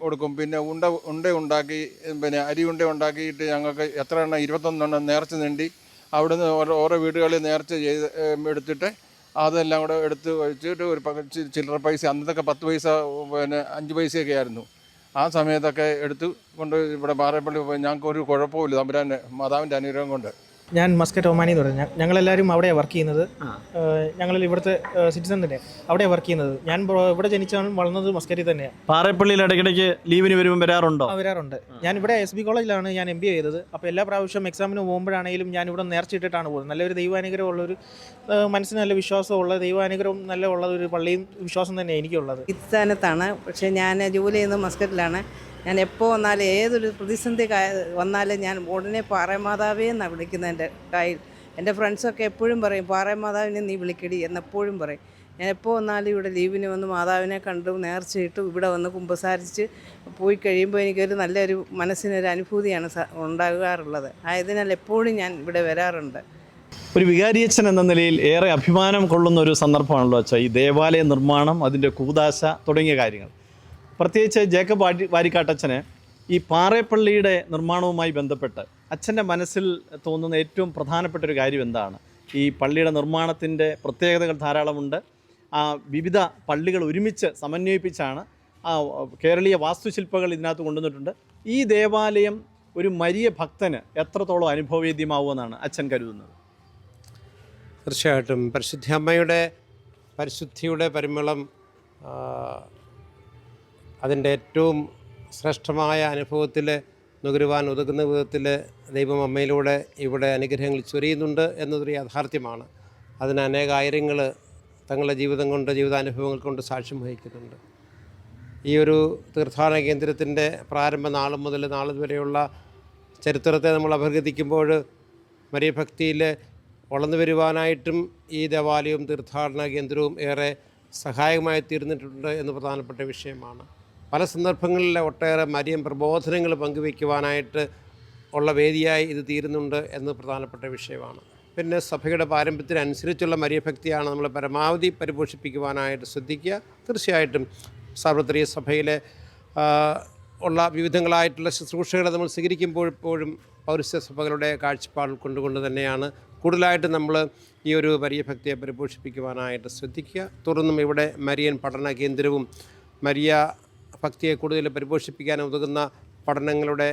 കൊടുക്കും. പിന്നെ ഉണ്ട ഉണ്ടാക്കി, പിന്നെ അരി ഉണ്ടാക്കിയിട്ട് ഞങ്ങൾക്ക് എത്ര എണ്ണം 21 നേർച്ച നീണ്ടി അവിടുന്ന് ഓരോ വീടുകളിൽ നേർച്ച ചെയ്ത് എടുത്തിട്ട് അതെല്ലാം കൂടെ എടുത്ത് വെച്ചിട്ട് ഒരു ചില്ലറ പൈസ, അന്നത്തൊക്കെ 10 പൈസ, പിന്നെ 5 പൈസയൊക്കെ ആയിരുന്നു. ആ സമയത്തൊക്കെ എടുത്ത് കൊണ്ട് ഇവിടെ പാറേപ്പള്ളി ഞങ്ങൾക്ക് ഒരു കുഴപ്പമില്ല, തമ്പുരാൻ്റെ മാതാവിൻ്റെ അനുഗ്രഹം കൊണ്ട്. ഞാൻ മസ്കറ്റ് ഒമാനി എന്ന് പറഞ്ഞാൽ ഞങ്ങളെല്ലാവരും അവിടെയാണ് വർക്ക് ചെയ്യുന്നത്. ഞങ്ങളിൽ ഇവിടുത്തെ സിറ്റിസൺ തന്നെ അവിടെയാണ് വർക്ക് ചെയ്യുന്നത്. ഞാൻ ഇവിടെ ജനിച്ചാണ് വളർന്നത് മസ്കറ്റിൽ തന്നെയാണ്. പാറേപ്പള്ളിയിൽ ഇടയ്ക്കിടയ്ക്ക് ലീവിന് വരുമ്പോൾ വരാറുണ്ടോ? വരാറുണ്ട്. ഞാൻ ഇവിടെ SB കോളേജിലാണ് ഞാൻ MBA ചെയ്തത്. അപ്പോൾ എല്ലാ പ്രാവശ്യം എക്സാമിന് പോകുമ്പോഴാണെങ്കിലും ഞാൻ ഇവിടെ നേർച്ചയിട്ടിട്ടാണ് പോകുന്നത്. നല്ലൊരു ദൈവാനുഗ്രഹം ഉള്ളൊരു, മനസ്സിന് നല്ല വിശ്വാസമുള്ള, ദൈവാനുഗ്രഹം നല്ല ഉള്ള ഒരു പള്ളിയും വിശ്വാസം തന്നെ എനിക്കുള്ളത്. സ്ഥാനത്താണ്. പക്ഷേ ഞാൻ ജോലി ചെയ്യുന്നത് മസ്കറ്റിലാണ്. ഞാൻ എപ്പോൾ വന്നാലും ഏതൊരു പ്രതിസന്ധി വന്നാലും ഞാൻ ഉടനെ പാറേമാതാവേ എന്നാണ് വിളിക്കുന്നത്. എൻ്റെ കയ്യിൽ എൻ്റെ ഫ്രണ്ട്സൊക്കെ എപ്പോഴും പറയും, പാറേമാതാവിനെ നീ വിളിക്കടി എന്നെപ്പോഴും പറയും. ഞാൻ എപ്പോൾ വന്നാലും ഇവിടെ ലീവിന് വന്ന് മാതാവിനെ കണ്ടു നേർച്ചയിട്ടു ഇവിടെ വന്ന് കുമ്പസാരിച്ച് പോയി കഴിയുമ്പോൾ എനിക്കൊരു നല്ലൊരു മനസ്സിനൊരു അനുഭൂതിയാണ് ഉണ്ടാകാറുള്ളത്. ആയതിനാൽ എപ്പോഴും ഞാൻ ഇവിടെ വരാറുണ്ട്. ഒരു വികാരിയച്ഛൻ എന്ന നിലയിൽ ഏറെ അഭിമാനം കൊള്ളുന്ന ഒരു സന്ദർഭമാണല്ലോ അച്ഛാ ഈ ദേവാലയ നിർമ്മാണം, അതിൻ്റെ കൂദാശ തുടങ്ങിയ കാര്യങ്ങൾ. പ്രത്യേകിച്ച് ജേക്കബ് വാരിക്കാട്ടച്ഛന് ഈ പാറേപ്പള്ളിയുടെ നിർമ്മാണവുമായി ബന്ധപ്പെട്ട് അച്ഛൻ്റെ മനസ്സിൽ തോന്നുന്ന ഏറ്റവും പ്രധാനപ്പെട്ട ഒരു കാര്യം എന്താണ്? ഈ പള്ളിയുടെ നിർമ്മാണത്തിൻ്റെ പ്രത്യേകതകൾ ധാരാളമുണ്ട്. ആ വിവിധ പള്ളികൾ ഒരുമിച്ച് സമന്വയിപ്പിച്ചാണ് ആ കേരളീയ വാസ്തുശില്പങ്ങൾ ഇതിനകത്ത് കൊണ്ടുവന്നിട്ടുണ്ട്. ഈ ദേവാലയം ഒരു മരിയ ഭക്തന് എത്രത്തോളം അനുഭവവേദ്യമാവുമെന്നാണ് അച്ഛൻ കരുതുന്നത്? തീർച്ചയായിട്ടും പരിശുദ്ധ അമ്മയുടെ പരിശുദ്ധിയുടെ പരിമളം അതിൻ്റെ ഏറ്റവും ശ്രേഷ്ഠമായ അനുഭവത്തിൽ നുകരുവാൻ ഒതുക്കുന്ന വിധത്തിൽ ദൈവം അമ്മയിലൂടെ ഇവിടെ അനുഗ്രഹങ്ങൾ ചൊരിയുന്നുണ്ട് എന്നതൊരു യാഥാർത്ഥ്യമാണ്. അതിന് അനേകായിരങ്ങൾ തങ്ങളുടെ ജീവിതം കൊണ്ട് ജീവിതാനുഭവങ്ങൾ കൊണ്ട് സാക്ഷ്യം വഹിക്കുന്നുണ്ട്. ഈ ഒരു തീർത്ഥാടന കേന്ദ്രത്തിൻ്റെ പ്രാരംഭ നാൾ മുതൽ നാൾ വരെയുള്ള ചരിത്രത്തെ നമ്മൾ അപഗ്രഥിക്കുമ്പോൾ മരിയഭക്തിയിൽ വളർന്നു വരുവാനായിട്ടും ഈ ദേവാലയവും തീർത്ഥാടന കേന്ദ്രവും ഏറെ സഹായകമായി തീർന്നിട്ടുണ്ട് എന്ന് പ്രധാനപ്പെട്ട വിഷയമാണ്. പല സന്ദർഭങ്ങളിൽ ഒട്ടേറെ മരിയൻ പ്രബോധനങ്ങൾ പങ്കുവയ്ക്കുവാനായിട്ട് ഉള്ള വേദിയായി ഇത് തീരുന്നുണ്ട് എന്ന് പ്രധാനപ്പെട്ട വിഷയമാണ്. പിന്നെ സഭയുടെ പാരമ്പര്യത്തിനനുസരിച്ചുള്ള മരിയഭക്തിയാണ് നമ്മൾ പരമാവധി പരിപോഷിപ്പിക്കുവാനായിട്ട് ശ്രദ്ധിക്കുക. തീർച്ചയായിട്ടും സാർവത്രിക സഭയിലെ ഉള്ള വിവിധങ്ങളായിട്ടുള്ള ശുശ്രൂഷകളെ നമ്മൾ സ്വീകരിക്കുമ്പോഴും പൗരസ്ത്യ സഭകളുടെ കാഴ്ചപ്പാട് കൊണ്ടുകൊണ്ട് തന്നെയാണ് കൂടുതലായിട്ട് നമ്മൾ ഈ ഒരു മരിയഭക്തിയെ പരിപോഷിപ്പിക്കുവാനായിട്ട് ശ്രദ്ധിക്കുക. തുടർന്നും ഇവിടെ മരിയൻ പഠന കേന്ദ്രവും മരിയ ഭക്തിയെ കൂടുതൽ പരിപോഷിപ്പിക്കാൻ ഉതകുന്ന പഠനങ്ങളുടെ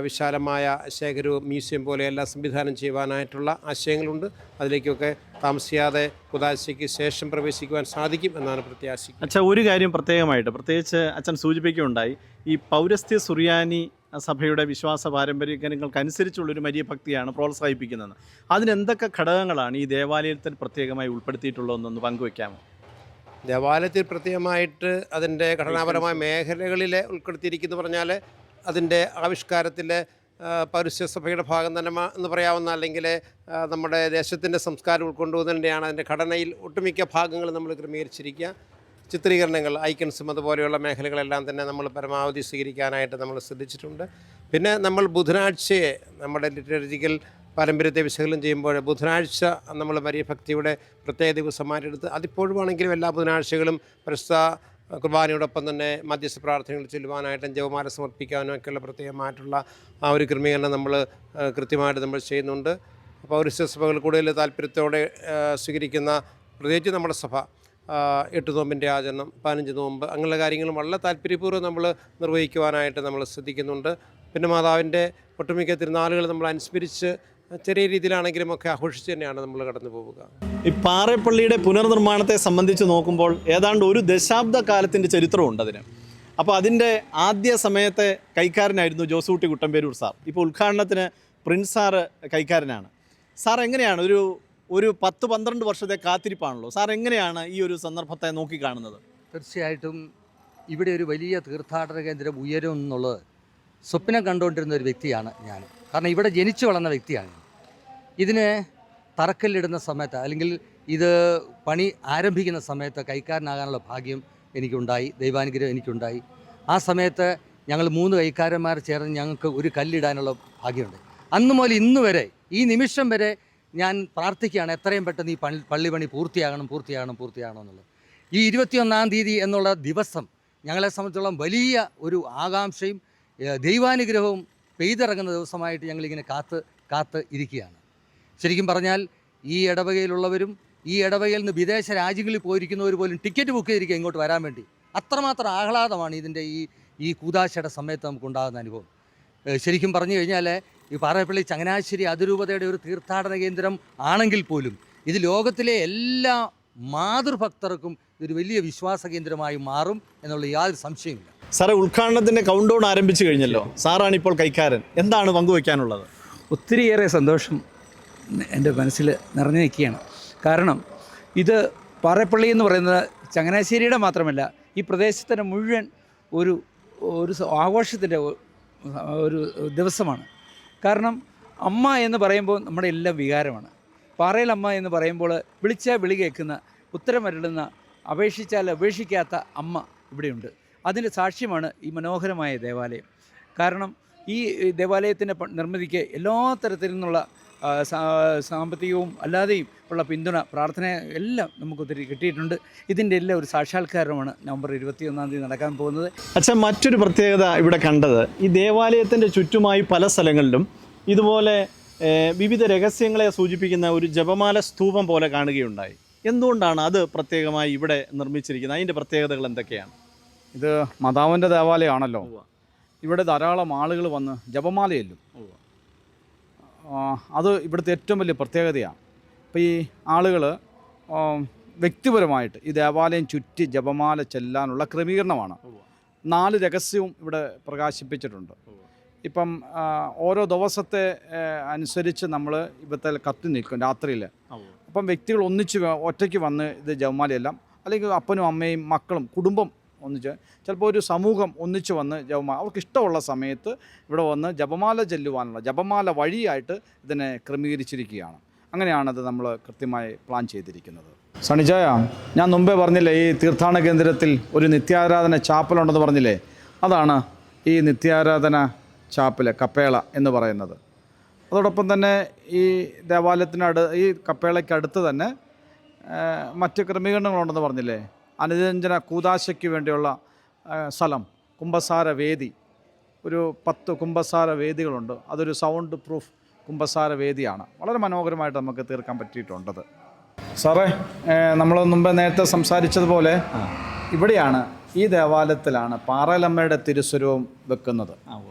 വിശാലമായ ശേഖരവും മ്യൂസിയം പോലെയെല്ലാം സംവിധാനം ചെയ്യുവാനായിട്ടുള്ള ആശയങ്ങളുണ്ട്. അതിലേക്കൊക്കെ താമസിയാതെ കുദാശയ്ക്ക് ശേഷം പ്രവേശിക്കുവാൻ സാധിക്കും എന്നാണ് പ്രത്യാശിക്കുന്നത്. അച്ഛാ, ഒരു കാര്യം പ്രത്യേകിച്ച് അച്ഛൻ സൂചിപ്പിക്കുകയുണ്ടായി, ഈ പൗരസ്ത്യ സുറിയാനി സഭയുടെ വിശ്വാസ പാരമ്പര്യങ്ങൾക്കനുസരിച്ചുള്ളൊരു മരിയ ഭക്തിയാണ് പ്രോത്സാഹിപ്പിക്കുന്നത്. അതിനെന്തൊക്കെ ഘടകങ്ങളാണ് ഈ ദേവാലയത്തിൽ പ്രത്യേകമായി ഉൾപ്പെടുത്തിയിട്ടുള്ളതെന്നൊന്ന് പങ്കുവയ്ക്കാമോ? ദേവാലയത്തിൽ പ്രത്യേകമായിട്ട് അതിൻ്റെ ഘടനാപരമായ മേഖലകളിൽ ഉൾപ്പെടുത്തിയിരിക്കുന്നു പറഞ്ഞാൽ അതിൻ്റെ ആവിഷ്കാരത്തിൽ പൗരസ്ത്യ സഭയുടെ ഭാഗം തന്നെ എന്ന് പറയാവുന്ന, അല്ലെങ്കിൽ നമ്മുടെ ദേശത്തിൻ്റെ സംസ്കാരം ഉൾക്കൊണ്ടുവന്നതിൻ്റെയാണ് അതിൻ്റെ ഘടനയിൽ ഒട്ടുമിക്ക ഭാഗങ്ങൾ നമ്മൾ ക്രമീകരിച്ചിരിക്കുക. ചിത്രീകരണങ്ങൾ, ഐക്കൺസും അതുപോലെയുള്ള മേഖലകളെല്ലാം തന്നെ നമ്മൾ പരമാവധി സ്വീകരിക്കാനായിട്ട് നമ്മൾ ശ്രദ്ധിച്ചിട്ടുണ്ട്. പിന്നെ നമ്മൾ ബുധനാഴ്ചയെ നമ്മുടെ ലിറ്ററേച്ചറിക്കൽ പാരമ്പര്യത്തെ വിശകലനം ചെയ്യുമ്പോൾ ബുധനാഴ്ച നമ്മൾ മരിയഭക്തിയുടെ പ്രത്യേക ദിവസമായിട്ടെടുത്ത് അതിപ്പോഴുമാണെങ്കിലും എല്ലാ ബുധനാഴ്ചകളും പരിശുദ്ധ കുർബാനയോടൊപ്പം തന്നെ മധ്യസ്ഥ പ്രാർത്ഥനകൾ ചൊല്ലുവാനായിട്ടും ജപമാല സമർപ്പിക്കാനും ഒക്കെയുള്ള പ്രത്യേകമായിട്ടുള്ള ആ ഒരു ക്രമീകരണം നമ്മൾ കൃത്യമായിട്ട് നമ്മൾ ചെയ്യുന്നുണ്ട്. പൗരസ്ത്യ സഭകൾ കൂടുതൽ താല്പര്യത്തോടെ സ്വീകരിക്കുന്ന, പ്രത്യേകിച്ച് നമ്മുടെ സഭ 8 നോമ്പിൻ്റെ ആചരണം, 15 നോമ്പ്, അങ്ങനെയുള്ള കാര്യങ്ങളും വളരെ താല്പര്യപൂർവ്വം നമ്മൾ നിർവഹിക്കുവാനായിട്ട് നമ്മൾ ശ്രദ്ധിക്കുന്നുണ്ട്. പിന്നെ മാതാവിൻ്റെ ഒട്ടുമിക്ക തിരുനാളുകൾ നമ്മൾ അനുസ്മരിച്ച് ചെറിയ രീതിയിലാണെങ്കിലും ഒക്കെ ആഘോഷിച്ച് തന്നെയാണ് നമ്മൾ കടന്നു പോവുക. ഈ പാറേപ്പള്ളിയുടെ പുനർനിർമ്മാണത്തെ സംബന്ധിച്ച് നോക്കുമ്പോൾ ഏതാണ്ട് ഒരു ദശാബ്ദ കാലത്തിൻ്റെ ചരിത്രമുണ്ട് അതിന്. അപ്പോൾ അതിൻ്റെ ആദ്യ സമയത്തെ കൈക്കാരനായിരുന്നു ജോസൂട്ടി കുട്ടമ്പേരൂർ സാർ. ഇപ്പോൾ ഉദ്ഘാടനത്തിന് പ്രിൻസ് സാറ് കൈക്കാരനാണ്. സാർ എങ്ങനെയാണ് ഒരു 10-12 വർഷത്തെ കാത്തിരിപ്പാണല്ലോ, സാർ എങ്ങനെയാണ് ഈ ഒരു സന്ദർഭത്തെ നോക്കിക്കാണുന്നത്? തീർച്ചയായിട്ടും ഇവിടെ ഒരു വലിയ തീർത്ഥാടന കേന്ദ്രം ഉയരും എന്നുള്ളത് സ്വപ്നം കണ്ടുകൊണ്ടിരുന്ന ഒരു വ്യക്തിയാണ് ഞാൻ. കാരണം ഇവിടെ ജനിച്ചു വളർന്ന വ്യക്തിയാണ്. ഇതിന് തറക്കല്ലിടുന്ന സമയത്ത്, അല്ലെങ്കിൽ ഇത് പണി ആരംഭിക്കുന്ന സമയത്ത് കൈക്കാരനാകാനുള്ള ഭാഗ്യം എനിക്കുണ്ടായി, ദൈവാനുഗ്രഹം എനിക്കുണ്ടായി. ആ സമയത്ത് ഞങ്ങൾ 3 കൈക്കാരന്മാർ ചേർന്ന് ഞങ്ങൾക്ക് ഒരു കല്ലിടാനുള്ള ഭാഗ്യമുണ്ട്. അന്ന് മുതൽ ഇന്ന് വരെ, ഈ നിമിഷം വരെ ഞാൻ പ്രാർത്ഥിക്കുകയാണ് എത്രയും പെട്ടെന്ന് ഈ പള്ളി പണി പൂർത്തിയാകണം എന്നുള്ളത്. ഈ 21-ാം തീയതി എന്നുള്ള ദിവസം ഞങ്ങളെ സംബന്ധിച്ചോളം വലിയ ഒരു ആകാംക്ഷയും ദൈവാനുഗ്രഹവും പെയ്തിറങ്ങുന്ന ദിവസമായിട്ട് ഞങ്ങളിങ്ങനെ കാത്ത് ഇരിക്കുകയാണ്. ശരിക്കും പറഞ്ഞാൽ ഈ ഇടവകയിലുള്ളവരും ഈ ഇടവകയിൽ നിന്ന് വിദേശ രാജ്യങ്ങളിൽ പോയിരിക്കുന്നവർ പോലും ടിക്കറ്റ് ബുക്ക് ചെയ്തിരിക്കുക ഇങ്ങോട്ട് വരാൻ വേണ്ടി. അത്രമാത്രം ആഹ്ലാദമാണ് ഇതിൻ്റെ ഈ കൂദാശയുടെ സമയത്ത് നമുക്കുണ്ടാകുന്ന അനുഭവം. ശരിക്കും പറഞ്ഞു കഴിഞ്ഞാൽ ഈ പാറേപ്പള്ളി ചങ്ങനാശ്ശേരി അതിരൂപതയുടെ ഒരു തീർത്ഥാടന കേന്ദ്രം ആണെങ്കിൽ പോലും ഇത് ലോകത്തിലെ എല്ലാ മാതൃഭക്തർക്കും ഇതൊരു വലിയ വിശ്വാസ കേന്ദ്രമായി മാറും എന്നുള്ള യാതൊരു സംശയമില്ല. സാറേ, ഉദ്ഘാടനത്തിൻ്റെ കൗണ്ട് ഡൗൺ ആരംഭിച്ചു കഴിഞ്ഞല്ലോ, സാറാണ് ഇപ്പോൾ കൈക്കാരൻ, എന്താണ് പങ്കുവയ്ക്കാനുള്ളത്? ഒത്തിരിയേറെ സന്തോഷം എൻ്റെ മനസ്സിൽ നിറഞ്ഞു നിൽക്കുകയാണ്. കാരണം ഇത് പാറേപ്പള്ളി എന്ന് പറയുന്നത് ചങ്ങനാശ്ശേരിയുടെ മാത്രമല്ല, ഈ പ്രദേശത്തിൻ്റെ മുഴുവൻ ഒരു ആഘോഷത്തിൻ്റെ ഒരു ദിവസമാണ്. കാരണം അമ്മ എന്ന് പറയുമ്പോൾ നമ്മുടെ എല്ലാം വികാരമാണ്. പാറയിൽ അമ്മ എന്ന് പറയുമ്പോൾ വിളിച്ചാൽ വിളി കേൾക്കുന്ന, ഉത്തരമരുളുന്ന, അപേക്ഷിച്ചാൽ അപേക്ഷിക്കാത്ത അമ്മ ഇവിടെയുണ്ട്. അതിൻ്റെ സാക്ഷ്യമാണ് ഈ മനോഹരമായ ദേവാലയം. കാരണം ഈ ദേവാലയത്തിൻ്റെ നിർമ്മിതിക്ക് എല്ലാ തരത്തിൽ നിന്നുള്ള സാമ്പത്തികവും അല്ലാതെയും ഉള്ള പിന്തുണ, പ്രാർത്ഥന എല്ലാം നമുക്കൊത്തിരി കിട്ടിയിട്ടുണ്ട്. ഇതിൻ്റെ എല്ലാം ഒരു സാക്ഷാത്കാരമാണ് നവംബർ 21-ാം തീയതി നടക്കാൻ പോകുന്നത്. അച്ഛൻ, മറ്റൊരു പ്രത്യേകത ഇവിടെ കണ്ടത്, ഈ ദേവാലയത്തിൻ്റെ ചുറ്റുമായി പല സ്ഥലങ്ങളിലും ഇതുപോലെ വിവിധ രഹസ്യങ്ങളെ സൂചിപ്പിക്കുന്ന ഒരു ജപമാല സ്തൂപം പോലെ കാണുകയുണ്ടായി. എന്തുകൊണ്ടാണ് അത് പ്രത്യേകമായി ഇവിടെ നിർമ്മിച്ചിരിക്കുന്നത്? അതിൻ്റെ പ്രത്യേകതകൾ എന്തൊക്കെയാണ്? ഇത് മാതാവിൻ്റെ ദേവാലയമാണല്ലോ. ഇവിടെ ധാരാളം ആളുകൾ വന്ന് ജപമാല ചൊല്ലും. അത് ഇവിടുത്തെ ഏറ്റവും വലിയ പ്രത്യേകതയാണ്. അപ്പോൾ ഈ ആളുകൾ വ്യക്തിപരമായിട്ട് ഈ ദേവാലയം ചുറ്റി ജപമാല ചെല്ലാനുള്ള ക്രമീകരണമാണ്. 4 രഹസ്യവും ഇവിടെ പ്രകാശിപ്പിച്ചിട്ടുണ്ട്. ഇപ്പം ഓരോ ദിവസത്തെ അനുസരിച്ച് നമ്മൾ ഇവിടുത്തെ കത്തി നിൽക്കും. രാത്രിയിൽ അപ്പം വ്യക്തികൾ ഒറ്റയ്ക്ക് വന്ന് ഇത് ജപമാലയെല്ലാം, അല്ലെങ്കിൽ അപ്പനും അമ്മയും മക്കളും കുടുംബം ഒന്നിച്ച്, ചിലപ്പോൾ ഒരു സമൂഹം ഒന്നിച്ച് വന്ന് അവർക്ക് ഇഷ്ടമുള്ള സമയത്ത് ഇവിടെ വന്ന് ജപമാല ചെല്ലുവാനുള്ള ജപമാല വഴിയായിട്ട് ഇതിനെ ക്രമീകരിച്ചിരിക്കുകയാണ്. അങ്ങനെയാണത് നമ്മൾ കൃത്യമായി പ്ലാൻ ചെയ്തിരിക്കുന്നത്. സണിജായ, ഞാൻ മുമ്പേ പറഞ്ഞില്ലേ ഈ തീർത്ഥാടന കേന്ദ്രത്തിൽ ഒരു നിത്യാരാധന ചാപ്പലുണ്ടെന്ന് പറഞ്ഞില്ലേ, അതാണ് ഈ നിത്യാരാധന ചാപ്പല്, കപ്പേള എന്ന് പറയുന്നത്. അതോടൊപ്പം തന്നെ ഈ ഈ കപ്പേളയ്ക്ക് അടുത്ത് തന്നെ മറ്റ് ക്രമീകരണങ്ങളുണ്ടെന്ന് പറഞ്ഞില്ലേ. അനുരഞ്ജന കൂദാശയ്ക്ക് വേണ്ടിയുള്ള സ്ഥലം, കുമ്പസാര വേദി, ഒരു 10 കുമ്പസാര വേദികളുണ്ട്. അതൊരു സൗണ്ട് പ്രൂഫ് കുമ്പസാര വേദിയാണ്. വളരെ മനോഹരമായിട്ട് നമുക്ക് തീർക്കാൻ പറ്റിയിട്ടുണ്ടത്. സാറേ, നമ്മൾ മുമ്പ് നേരത്തെ സംസാരിച്ചതുപോലെ ഇവിടെയാണ്, ഈ ദേവാലയത്തിലാണ് പാറേലമ്മയുടെ തിരുസ്വരൂപം വെക്കുന്നത്.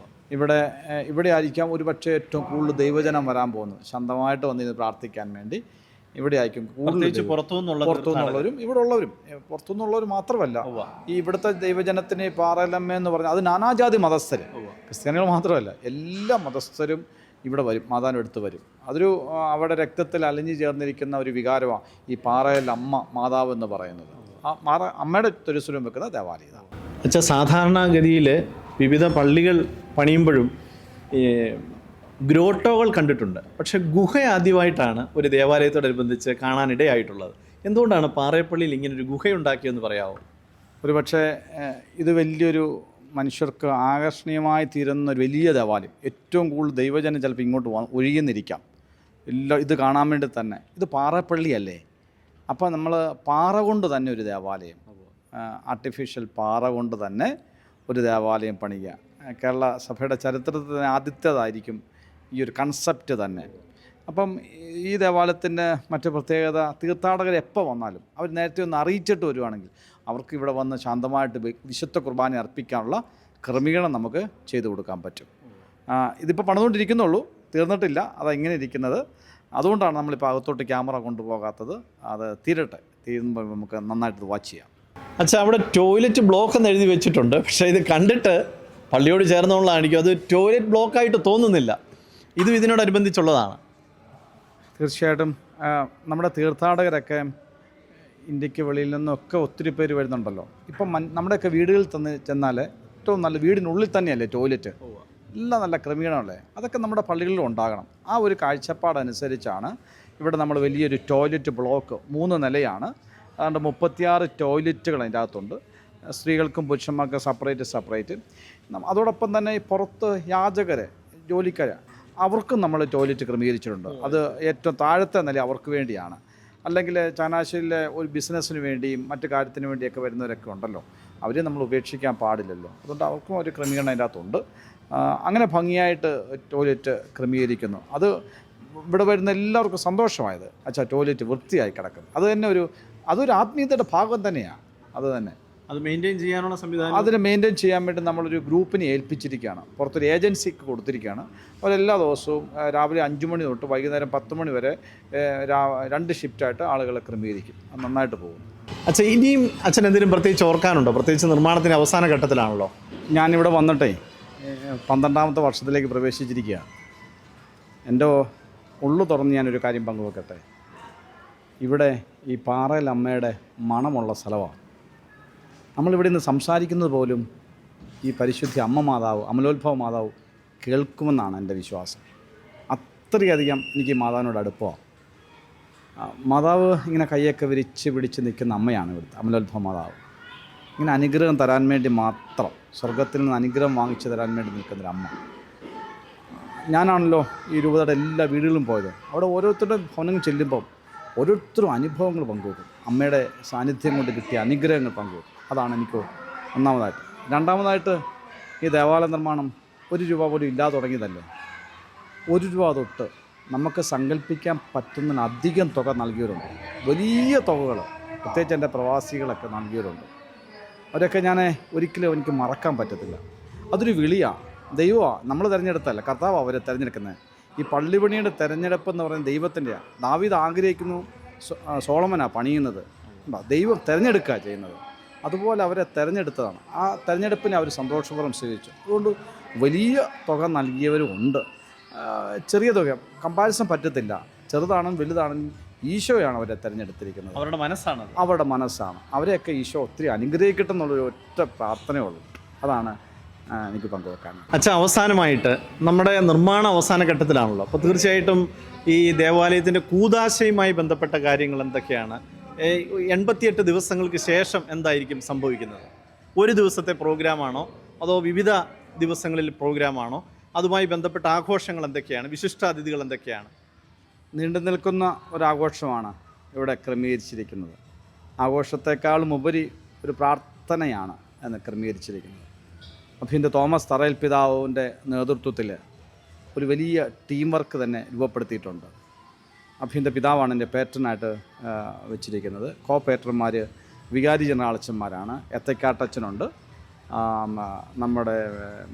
ഇവിടെ ആയിരിക്കാം ഒരുപക്ഷെ ഏറ്റവും കൂടുതൽ ദൈവജനം വരാൻ പോകുന്നത്, ശാന്തമായിട്ട് വന്നിരുന്ന് പ്രാർത്ഥിക്കാൻ വേണ്ടി. ഇവിടെ ആയിരിക്കും കൂടുതൽ പുറത്തുനിന്നുള്ളവരും ഇവിടെ ഉള്ളവരും. പുറത്തുനിന്നുള്ളവർ മാത്രമല്ല, ഈ ഇവിടുത്തെ ദൈവജനത്തിന് പാറേലമ്മ എന്ന് പറഞ്ഞാൽ അത് നാനാജാതി മതസ്ഥർ, ക്രിസ്ത്യാനികൾ മാത്രമല്ല, എല്ലാ മതസ്ഥരും ഇവിടെ വരും, മാതാവിൻ്റെ അടുത്ത് വരും. അതൊരു അവിടെ രക്തത്തിൽ അലിഞ്ഞു ചേർന്നിരിക്കുന്ന ഒരു വികാരമാണ് ഈ പാറേലമ്മ മാതാവ് എന്ന് പറയുന്നത്. ആ അമ്മയുടെ തിരുസ്വരൂപം വെക്കുന്ന ദേവാലയം. അച്ഛാ, സാധാരണഗതിയിൽ വിവിധ പള്ളികൾ പണിയുമ്പോഴും ഗ്രോട്ടോകൾ കണ്ടിട്ടുണ്ട്. പക്ഷേ ഗുഹ ആദ്യമായിട്ടാണ് ഒരു ദേവാലയത്തോടനുബന്ധിച്ച് കാണാനിടയായിട്ടുള്ളത്. എന്തുകൊണ്ടാണ് പാറേപ്പള്ളിയിൽ ഇങ്ങനൊരു ഗുഹയുണ്ടാക്കിയെന്ന് പറയാമോ? ഒരു പക്ഷേ ഇത് വലിയൊരു മനുഷ്യർക്ക് ആകർഷണീയമായി തീരുന്ന ഒരു വലിയ ദേവാലയം. ഏറ്റവും കൂടുതൽ ദൈവജനം ചിലപ്പോൾ ഇങ്ങോട്ട് ഒഴുകിയെന്നിരിക്കാം ഇത് കാണാൻ വേണ്ടി തന്നെ. ഇത് പാറപ്പള്ളിയല്ലേ, അപ്പോൾ നമ്മൾ പാറ കൊണ്ട് തന്നെ ഒരു ദേവാലയം, ആർട്ടിഫിഷ്യൽ പാറ കൊണ്ട് തന്നെ ഒരു ദേവാലയം പണിയുക കേരള സഭയുടെ ചരിത്രത്തിൽ തന്നെ ആദ്യത്തേതായിരിക്കും ഈ ഒരു കൺസെപ്റ്റ് തന്നെ. അപ്പം ഈ ദേവാലയത്തിൻ്റെ മറ്റു പ്രത്യേകത, തീർത്ഥാടകർ എപ്പോൾ വന്നാലും അവർ നേരത്തെ ഒന്ന് അറിയിച്ചിട്ട് വരുവാണെങ്കിൽ അവർക്ക് ഇവിടെ വന്ന് ശാന്തമായിട്ട് വിശുദ്ധ കുർബാന അർപ്പിക്കാനുള്ള ക്രമീകരണം നമുക്ക് ചെയ്തു കൊടുക്കാൻ പറ്റും. ഇതിപ്പോൾ പണിതുകൊണ്ടിരിക്കുന്നുള്ളൂ, തീർന്നിട്ടില്ല, അതെങ്ങനെ ഇരിക്കുന്നത്. അതുകൊണ്ടാണ് നമ്മളിപ്പോൾ അകത്തോട്ട് ക്യാമറ കൊണ്ടുപോകാത്തത്. അത് തീരുമ്പോൾ നമുക്ക് നന്നായിട്ട് വാച്ച് ചെയ്യാം. അച്ഛാ, അവിടെ ടോയ്ലറ്റ് ബ്ലോക്ക് എന്ന് എഴുതി വെച്ചിട്ടുണ്ട്. പക്ഷേ ഇത് കണ്ടിട്ട് പള്ളിയോട് ചേർന്നുള്ളതായിരിക്കും, അത് ടോയ്ലറ്റ് ബ്ലോക്കായിട്ട് തോന്നുന്നില്ല. ഇതും ഇതിനോടനുബന്ധിച്ചുള്ളതാണ്. തീർച്ചയായിട്ടും നമ്മുടെ തീർത്ഥാടകരൊക്കെ ഇന്ത്യക്ക് വെളിയിൽ നിന്നൊക്കെ ഒത്തിരി പേര് വരുന്നുണ്ടല്ലോ. ഇപ്പം നമ്മുടെയൊക്കെ വീടുകളിൽ ചെന്നാൽ ഏറ്റവും നല്ല വീടിനുള്ളിൽ തന്നെയല്ലേ ടോയ്ലറ്റ്, എല്ലാം നല്ല ക്രമീകരണമല്ലേ. അതൊക്കെ നമ്മുടെ പള്ളികളിലും ഉണ്ടാകണം. ആ ഒരു കാഴ്ചപ്പാടനുസരിച്ചാണ് ഇവിടെ നമ്മൾ വലിയൊരു ടോയ്ലറ്റ് ബ്ലോക്ക്, 3 നിലയാണ്. അതുകൊണ്ട് 36 ടോയ്ലറ്റുകൾ അതിൻ്റെ അകത്തുണ്ട്. സ്ത്രീകൾക്കും പുരുഷന്മാർക്കും സെപ്പറേറ്റ്. അതോടൊപ്പം തന്നെ ഈ പുറത്ത് യാചകരെ, ജോലിക്കാരെ, അവർക്കും നമ്മൾ ടോയ്ലറ്റ് ക്രമീകരിച്ചിട്ടുണ്ട്. അത് ഏറ്റവും താഴത്തെ നില അവർക്ക് വേണ്ടിയാണ്. അല്ലെങ്കിൽ ചങ്ങനാശ്ശേരിയിലെ ഒരു ബിസിനസ്സിന് വേണ്ടിയും മറ്റു കാര്യത്തിന് വേണ്ടിയൊക്കെ വരുന്നവരൊക്കെ ഉണ്ടല്ലോ, അവരെ നമ്മൾ ഉപേക്ഷിക്കാൻ പാടില്ലല്ലോ. അതുകൊണ്ട് അവർക്കും ഒരു ക്രമീകരണം അതിൻ്റെ അകത്തുണ്ട്. അങ്ങനെ ഭംഗിയായിട്ട് ടോയ്ലറ്റ് ക്രമീകരിക്കുന്നു. അത് ഇവിടെ വരുന്ന എല്ലാവർക്കും സന്തോഷമായത്. അച്ഛാ, ടോയ്ലറ്റ് വൃത്തിയായി കിടക്കുന്നു. അത് തന്നെ അതൊരു ആത്മീയതയുടെ ഭാഗം തന്നെയാണ്. അത് മെയിൻറ്റെയിൻ ചെയ്യാനുള്ള സംവിധാനം, അതിനെ മെയിൻറ്റെയിൻ ചെയ്യാൻ വേണ്ടി നമ്മളൊരു ഗ്രൂപ്പിനെ ഏൽപ്പിച്ചിരിക്കുകയാണ്, പുറത്തൊരു ഏജൻസിക്ക് കൊടുത്തിരിക്കുകയാണ്. അവരെല്ലാ ദിവസവും രാവിലെ 5 മണി തൊട്ട് വൈകുന്നേരം 10 മണി വരെ 2 ഷിഫ്റ്റായിട്ട് ആളുകളെ ക്രമീകരിക്കും. അത് നന്നായിട്ട് പോകും. അച്ഛാ, ഇനിയും അച്ഛൻ എന്തെങ്കിലും പ്രത്യേകിച്ച് ഓർക്കാനുണ്ടോ? പ്രത്യേകിച്ച് നിർമ്മാണത്തിൻ്റെ അവസാന ഘട്ടത്തിലാണല്ലോ. ഞാനിവിടെ വന്നിട്ടേ 12ാമത്തെ വർഷത്തിലേക്ക് പ്രവേശിച്ചിരിക്കുകയാണ്. എൻ്റെ ഉള്ളു തുറന്ന് ഞാനൊരു കാര്യം പങ്കുവെക്കട്ടെ. ഇവിടെ ഈ പാറേലമ്മയുടെ മണമുള്ള സ്ഥലമാണ്. നമ്മളിവിടെ നിന്ന് സംസാരിക്കുന്നത് പോലും ഈ പരിശുദ്ധ അമ്മ മാതാവ്, അമലോത്ഭവ മാതാവ് കേൾക്കുമെന്നാണ് എൻ്റെ വിശ്വാസം. അത്രയധികം എനിക്ക് മാതാവിനോട് അടുപ്പമാണ്. മാതാവ് ഇങ്ങനെ കൈയൊക്കെ വിരിച്ച് പിടിച്ച് നിൽക്കുന്ന അമ്മയാണ് ഇവിടുത്തെ അമലോത്ഭവ മാതാവ്. ഇങ്ങനെ അനുഗ്രഹം തരാൻ വേണ്ടി മാത്രം, സ്വർഗത്തിൽ നിന്ന് അനുഗ്രഹം വാങ്ങിച്ചു തരാൻ വേണ്ടി നിൽക്കുന്നൊരമ്മ. ഞാനാണല്ലോ ഈ രൂപതയുടെ എല്ലാ വീടുകളിലും പോയത്. അവിടെ ഓരോരുത്തരുടെ ഭവനങ്ങൾ ചെല്ലുമ്പം ഓരോരുത്തരും അനുഭവങ്ങൾ പങ്കുവെക്കും. അമ്മയുടെ സാന്നിധ്യം കൊണ്ട് കിട്ടിയ അനുഗ്രഹങ്ങൾ പങ്കുവെക്കും. അതാണ് എനിക്ക് ഒന്നാമതായിട്ട്. രണ്ടാമതായിട്ട്, ഈ ദേവാലയ നിർമ്മാണം 1 രൂപ പോലും ഇല്ലാതെ തുടങ്ങിയതല്ലേ. 1 രൂപ തൊട്ട് നമുക്ക് സങ്കല്പിക്കാൻ പറ്റുന്നതിനധികം തുക നൽകിയവരുണ്ട്. വലിയ തുകകൾ, പ്രത്യേകിച്ച് എൻ്റെ പ്രവാസികളൊക്കെ നൽകിയവരുണ്ട്. അവരൊക്കെ ഞാൻ ഒരിക്കലും എനിക്ക് മറക്കാൻ പറ്റത്തില്ല. അതൊരു വിളിയാണ്, ദൈവമാണ്. നമ്മൾ തിരഞ്ഞെടുത്തല്ല, കർത്താവ് അവരെ തിരഞ്ഞെടുക്കുന്നത്. ഈ പള്ളിപണിയുടെ തിരഞ്ഞെടുപ്പ് എന്ന് പറയുന്നത് ദൈവത്തിൻ്റെയാണ്. ദാവീദ് ആഗ്രഹിക്കുന്നു, സോളമനാണ് പണിയുന്നത്. ദൈവം തിരഞ്ഞെടുക്കുക ചെയ്യുന്നത്. അതുപോലെ അവരെ തിരഞ്ഞെടുത്തതാണ്. ആ തിരഞ്ഞെടുപ്പിനെ അവർ സന്തോഷപൂർവ്വം സ്വീകരിച്ചു. അതുകൊണ്ട് വലിയ തുക നൽകിയവരും ഉണ്ട്. ചെറിയ തുക കമ്പാരിസൺ പറ്റത്തില്ല. ചെറുതാണെങ്കിലും വലുതാണെങ്കിലും ഈശോയാണ് അവരെ തിരഞ്ഞെടുത്തിരിക്കുന്നത്. അവരുടെ മനസ്സാണ്. അവരുടെ മനസ്സാണ്. അവരെയൊക്കെ ഈശോ ഒത്തിരി അനുഗ്രഹിക്കട്ടെ എന്നുള്ളൊരു ഒറ്റ പ്രാർത്ഥനയുള്ളൂ. അതാണ് എനിക്ക് പങ്കുവെക്കാൻ. അച്ഛാ, അവസാനമായിട്ട് നമ്മുടെ നിർമ്മാണ അവസാന ഘട്ടത്തിലാണല്ലോ, അപ്പോൾ തീർച്ചയായിട്ടും ഈ ദേവാലയത്തിൻ്റെ കൂദാശയുമായി ബന്ധപ്പെട്ട കാര്യങ്ങൾ എന്തൊക്കെയാണ്? 88 ദിവസങ്ങൾക്ക് ശേഷം എന്തായിരിക്കും സംഭവിക്കുന്നത്? ഒരു ദിവസത്തെ പ്രോഗ്രാമാണോ അതോ വിവിധ ദിവസങ്ങളിൽ പ്രോഗ്രാമാണോ? അതുമായി ബന്ധപ്പെട്ട ആഘോഷങ്ങൾ എന്തൊക്കെയാണ്? വിശിഷ്ടാതിഥികൾ എന്തൊക്കെയാണ്? നീണ്ടു നിൽക്കുന്ന ഒരാഘോഷമാണ് ഇവിടെ ക്രമീകരിച്ചിരിക്കുന്നത്. ആഘോഷത്തെക്കാളും ഉപരി ഒരു പ്രാർത്ഥനയാണ് എന്ന് ക്രമീകരിച്ചിരിക്കുന്നത്. അഭിൻ്റെ തോമസ് തറയിൽ പിതാവിൻ്റെ നേതൃത്വത്തിൽ ഒരു വലിയ ടീം വർക്ക് തന്നെ രൂപപ്പെടുത്തിയിട്ടുണ്ട്. അഭിൻ്റെ പിതാവാണ് എൻ്റെ പേറ്റനായിട്ട് വെച്ചിരിക്കുന്നത്. കോ പേറ്റർമാർ വികാരി ജനറൽ അച്ഛന്മാരാണ്. എത്തക്കാട്ടച്ഛനുണ്ട്, നമ്മുടെ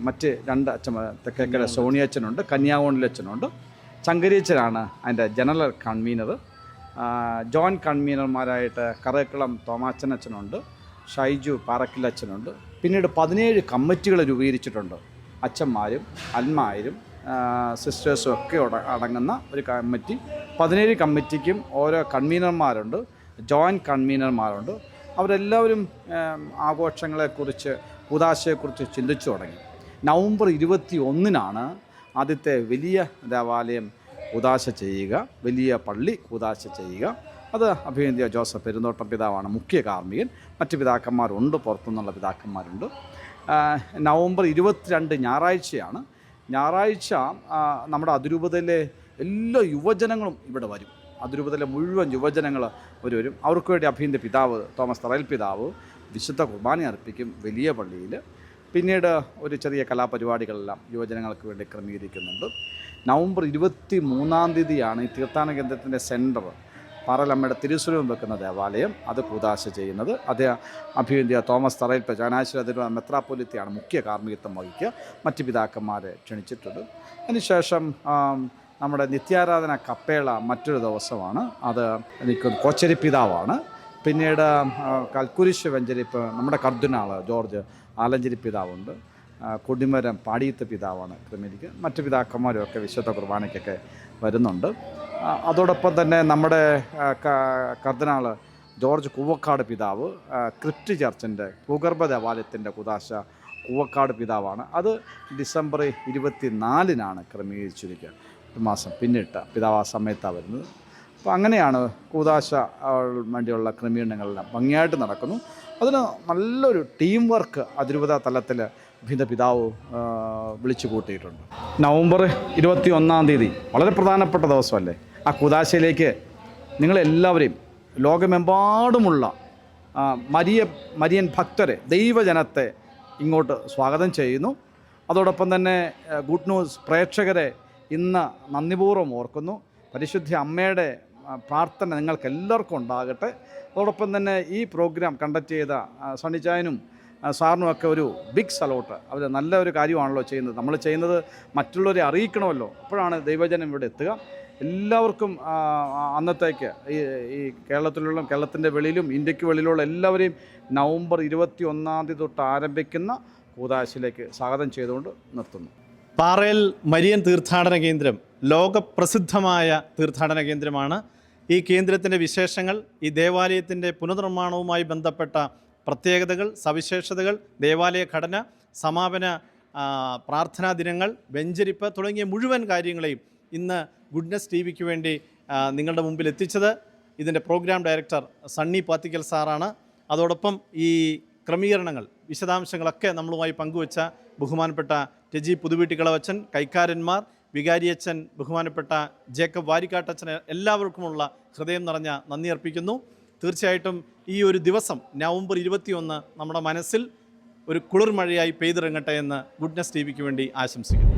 മറ്റ് 2 അച്ഛന്മാർ, തെക്കേക്കര സോണിയച്ഛനുണ്ട്, കന്യാകുണ്ടിലച്ഛനുണ്ട്. ചങ്കരിയച്ഛനാണ് അതിൻ്റെ ജനറൽ കൺവീനർ. ജോയിൻറ്റ് കൺവീനർമാരായിട്ട് കറേക്കുളം തോമാച്ചനച്ഛനുണ്ട്, ഷൈജു പാറക്കിലച്ഛനുണ്ട്. പിന്നീട് 17 കമ്മിറ്റികൾ രൂപീകരിച്ചിട്ടുണ്ട്. അച്ഛന്മാരും അൽമാരും സിസ്റ്റേഴ്സും ഒക്കെ അടങ്ങുന്ന ഒരു കമ്മിറ്റി. 17 കമ്മിറ്റിക്കും ഓരോ കൺവീനർമാരുണ്ട്, ജോയിൻറ്റ് കൺവീനർമാരുണ്ട്. അവരെല്ലാവരും ആഘോഷങ്ങളെക്കുറിച്ച്, കൂദാശയെക്കുറിച്ച് ചിന്തിച്ചു തുടങ്ങി. നവംബർ 21-നാണ് ആദ്യത്തെ വലിയ ദേവാലയം കൂദാശ ചെയ്യുക, വലിയ പള്ളി കൂദാശ ചെയ്യുക. അത് അഭിനന്ദ ജോസഫ് പെരുന്തോട്ടം പിതാവാണ് മുഖ്യ കാർമ്മികൻ. മറ്റ് പിതാക്കന്മാരുണ്ട്, പുറത്തുനിന്നുള്ള പിതാക്കന്മാരുണ്ട്. നവംബർ 22 ഞായറാഴ്ചയാണ്. ഞായറാഴ്ച നമ്മുടെ അതിരൂപതയിലെ എല്ലാ യുവജനങ്ങളും ഇവിടെ വരും. അതിരൂപതയിലെ മുഴുവൻ യുവജനങ്ങൾ വരും. അവർക്ക് വേണ്ടി അഭിൻ്റെ പിതാവ് തോമസ് തറയിൽ പിതാവ് വിശുദ്ധ കുർബാന അർപ്പിക്കും വലിയ പള്ളിയിൽ. പിന്നീട് ഒരു ചെറിയ കലാപരിപാടികളെല്ലാം യുവജനങ്ങൾക്ക് വേണ്ടി ക്രമീകരിക്കുന്നുണ്ട്. നവംബർ 23-ാം തീയതിയാണ് ഈ തീർത്ഥാടന കേന്ദ്രത്തിൻ്റെ സെൻറ്റർ, പാറലമ്മയുടെ തിരുസ്വരൂപം വെക്കുന്ന ദേവാലയം, അത് കൂദാശ ചെയ്യുന്നത്. അത് അഭിവന്ദ്യ തോമസ് തറയിൽ ചങ്ങനാശ്ശേരി അതിരൂപത മെത്രാപ്പൊലീത്തയാണ് മുഖ്യ കാർമ്മികത്വം വഹിക്കുക. മറ്റ് പിതാക്കന്മാരെ ക്ഷണിച്ചിട്ടുണ്ട്. അതിനുശേഷം നമ്മുടെ നിത്യാരാധന കപ്പേള മറ്റൊരു ദിവസമാണ്. അത് എനിക്ക് കോച്ചരി പിതാവാണ്. പിന്നീട് കൽക്കുരിശ് വെഞ്ചരിപ്പ് നമ്മുടെ കർദിനാൾ ജോർജ് ആലഞ്ചേരി പിതാവുണ്ട്. കൊടിമരം പാടിയത്ത് പിതാവാണ് ക്രമീകരിക്കുക. മറ്റ് പിതാക്കന്മാരുമൊക്കെ വിശുദ്ധ കുർബാനയ്ക്കൊക്കെ വരുന്നുണ്ട്. അതോടൊപ്പം തന്നെ നമ്മുടെ കർദിനാൾ ജോർജ് കൂവക്കാട് പിതാവ് ക്രിപ്റ്റ് ചർച്ചിൻ്റെ ഭൂഗർഭ ദേവാലയത്തിൻ്റെ കൂദാശ കൂവക്കാട് പിതാവാണ്. അത് ഡിസംബർ 24-നാണ് ക്രമീകരിച്ചിരിക്കുക. ഒരു മാസം പിന്നിട്ട് പിതാവ് ആ സമയത്താണ് വരുന്നത്. അപ്പോൾ അങ്ങനെയാണ് കൂദാശ വേണ്ടിയുള്ള ക്രമീകരണങ്ങളെല്ലാം ഭംഗിയായിട്ട് നടക്കുന്നു. അതിന് നല്ലൊരു ടീം വർക്ക് അതിരൂപത തലത്തിൽ അഭിൻ്റെ പിതാവ് വിളിച്ചു കൂട്ടിയിട്ടുണ്ട്. നവംബർ 21-ാം തീയതി വളരെ പ്രധാനപ്പെട്ട ദിവസമല്ലേ. ആ കൂദാശയിലേക്ക് നിങ്ങളെല്ലാവരെയും ലോകമെമ്പാടുമുള്ള മരിയൻ ഭക്തരെ, ദൈവജനത്തെ ഇങ്ങോട്ട് സ്വാഗതം ചെയ്യുന്നു. അതോടൊപ്പം തന്നെ ഗുഡ് ന്യൂസ് പ്രേക്ഷകരെ ഇന്ന് നന്ദിപൂർവ്വം ഓർക്കുന്നു. പരിശുദ്ധ അമ്മയുടെ പ്രാർത്ഥന നിങ്ങൾക്ക് എല്ലാവർക്കും ഉണ്ടാകട്ടെ. അതോടൊപ്പം തന്നെ ഈ പ്രോഗ്രാം കണ്ടക്ട് ചെയ്ത സണ്ണിച്ചായനും സാറിനുമൊക്കെ ഒരു ബിഗ് സലോട്ട്. അവർ നല്ല ഒരു കാര്യമാണല്ലോ ചെയ്യുന്നത്. നമ്മൾ ചെയ്യുന്നത് മറ്റുള്ളവരെ അറിയിക്കണമല്ലോ, അപ്പോഴാണ് ദൈവജനം ഇവിടെ എത്തുക. എല്ലാവർക്കും അന്നത്തേക്ക് ഈ കേരളത്തിൻ്റെ വെളിയിലും ഇന്ത്യക്ക് വെളിയിലുള്ള എല്ലാവരെയും നവംബർ 21-ാം തീയതി തൊട്ട് ആരംഭിക്കുന്ന കൂദാശയിലേക്ക് സ്വാഗതം ചെയ്തുകൊണ്ട് നിർത്തുന്നു. പാറയിൽ മരിയൻ തീർത്ഥാടന കേന്ദ്രം ലോകപ്രസിദ്ധമായ തീർത്ഥാടന കേന്ദ്രമാണ്. ഈ കേന്ദ്രത്തിൻ്റെ വിശേഷങ്ങൾ, ഈ ദേവാലയത്തിൻ്റെ പുനർനിർമ്മാണവുമായി ബന്ധപ്പെട്ട പ്രത്യേകതകൾ, സവിശേഷതകൾ, ദേവാലയ ഘടന, സമാപന പ്രാർത്ഥനാ ദിനങ്ങൾ, വെഞ്ചരിപ്പ് തുടങ്ങിയ മുഴുവൻ കാര്യങ്ങളെയും ഇന്ന് ഗുഡ്നസ് ടി-വിക്ക് വേണ്ടി നിങ്ങളുടെ മുമ്പിൽ എത്തിച്ചത് ഇതിൻ്റെ പ്രോഗ്രാം ഡയറക്ടർ സണ്ണി പാത്തിക്കൽ സാറാണ്. അതോടൊപ്പം ഈ ക്രമീകരണങ്ങൾ, വിശദാംശങ്ങളൊക്കെ നമ്മളുമായി പങ്കുവച്ച ബഹുമാനപ്പെട്ട ടെജി പുതുവീട്ടിക്കളവച്ചൻ, കൈക്കാരന്മാർ, വികാരിയച്ഛൻ, ബഹുമാനപ്പെട്ട ജേക്കബ് വാരിക്കാട്ടച്ഛൻ, എല്ലാവർക്കുമുള്ള ഹൃദയം നിറഞ്ഞ നന്ദി അർപ്പിക്കുന്നു. തീർച്ചയായിട്ടും ഈ ഒരു ദിവസം നവംബർ 21 നമ്മുടെ മനസ്സിൽ ഒരു കുളിർമഴയായി പെയ്തിറങ്ങട്ടെ എന്ന് ഗുഡ്നസ് ടി-വിക്ക് വേണ്ടി ആശംസിക്കുന്നു.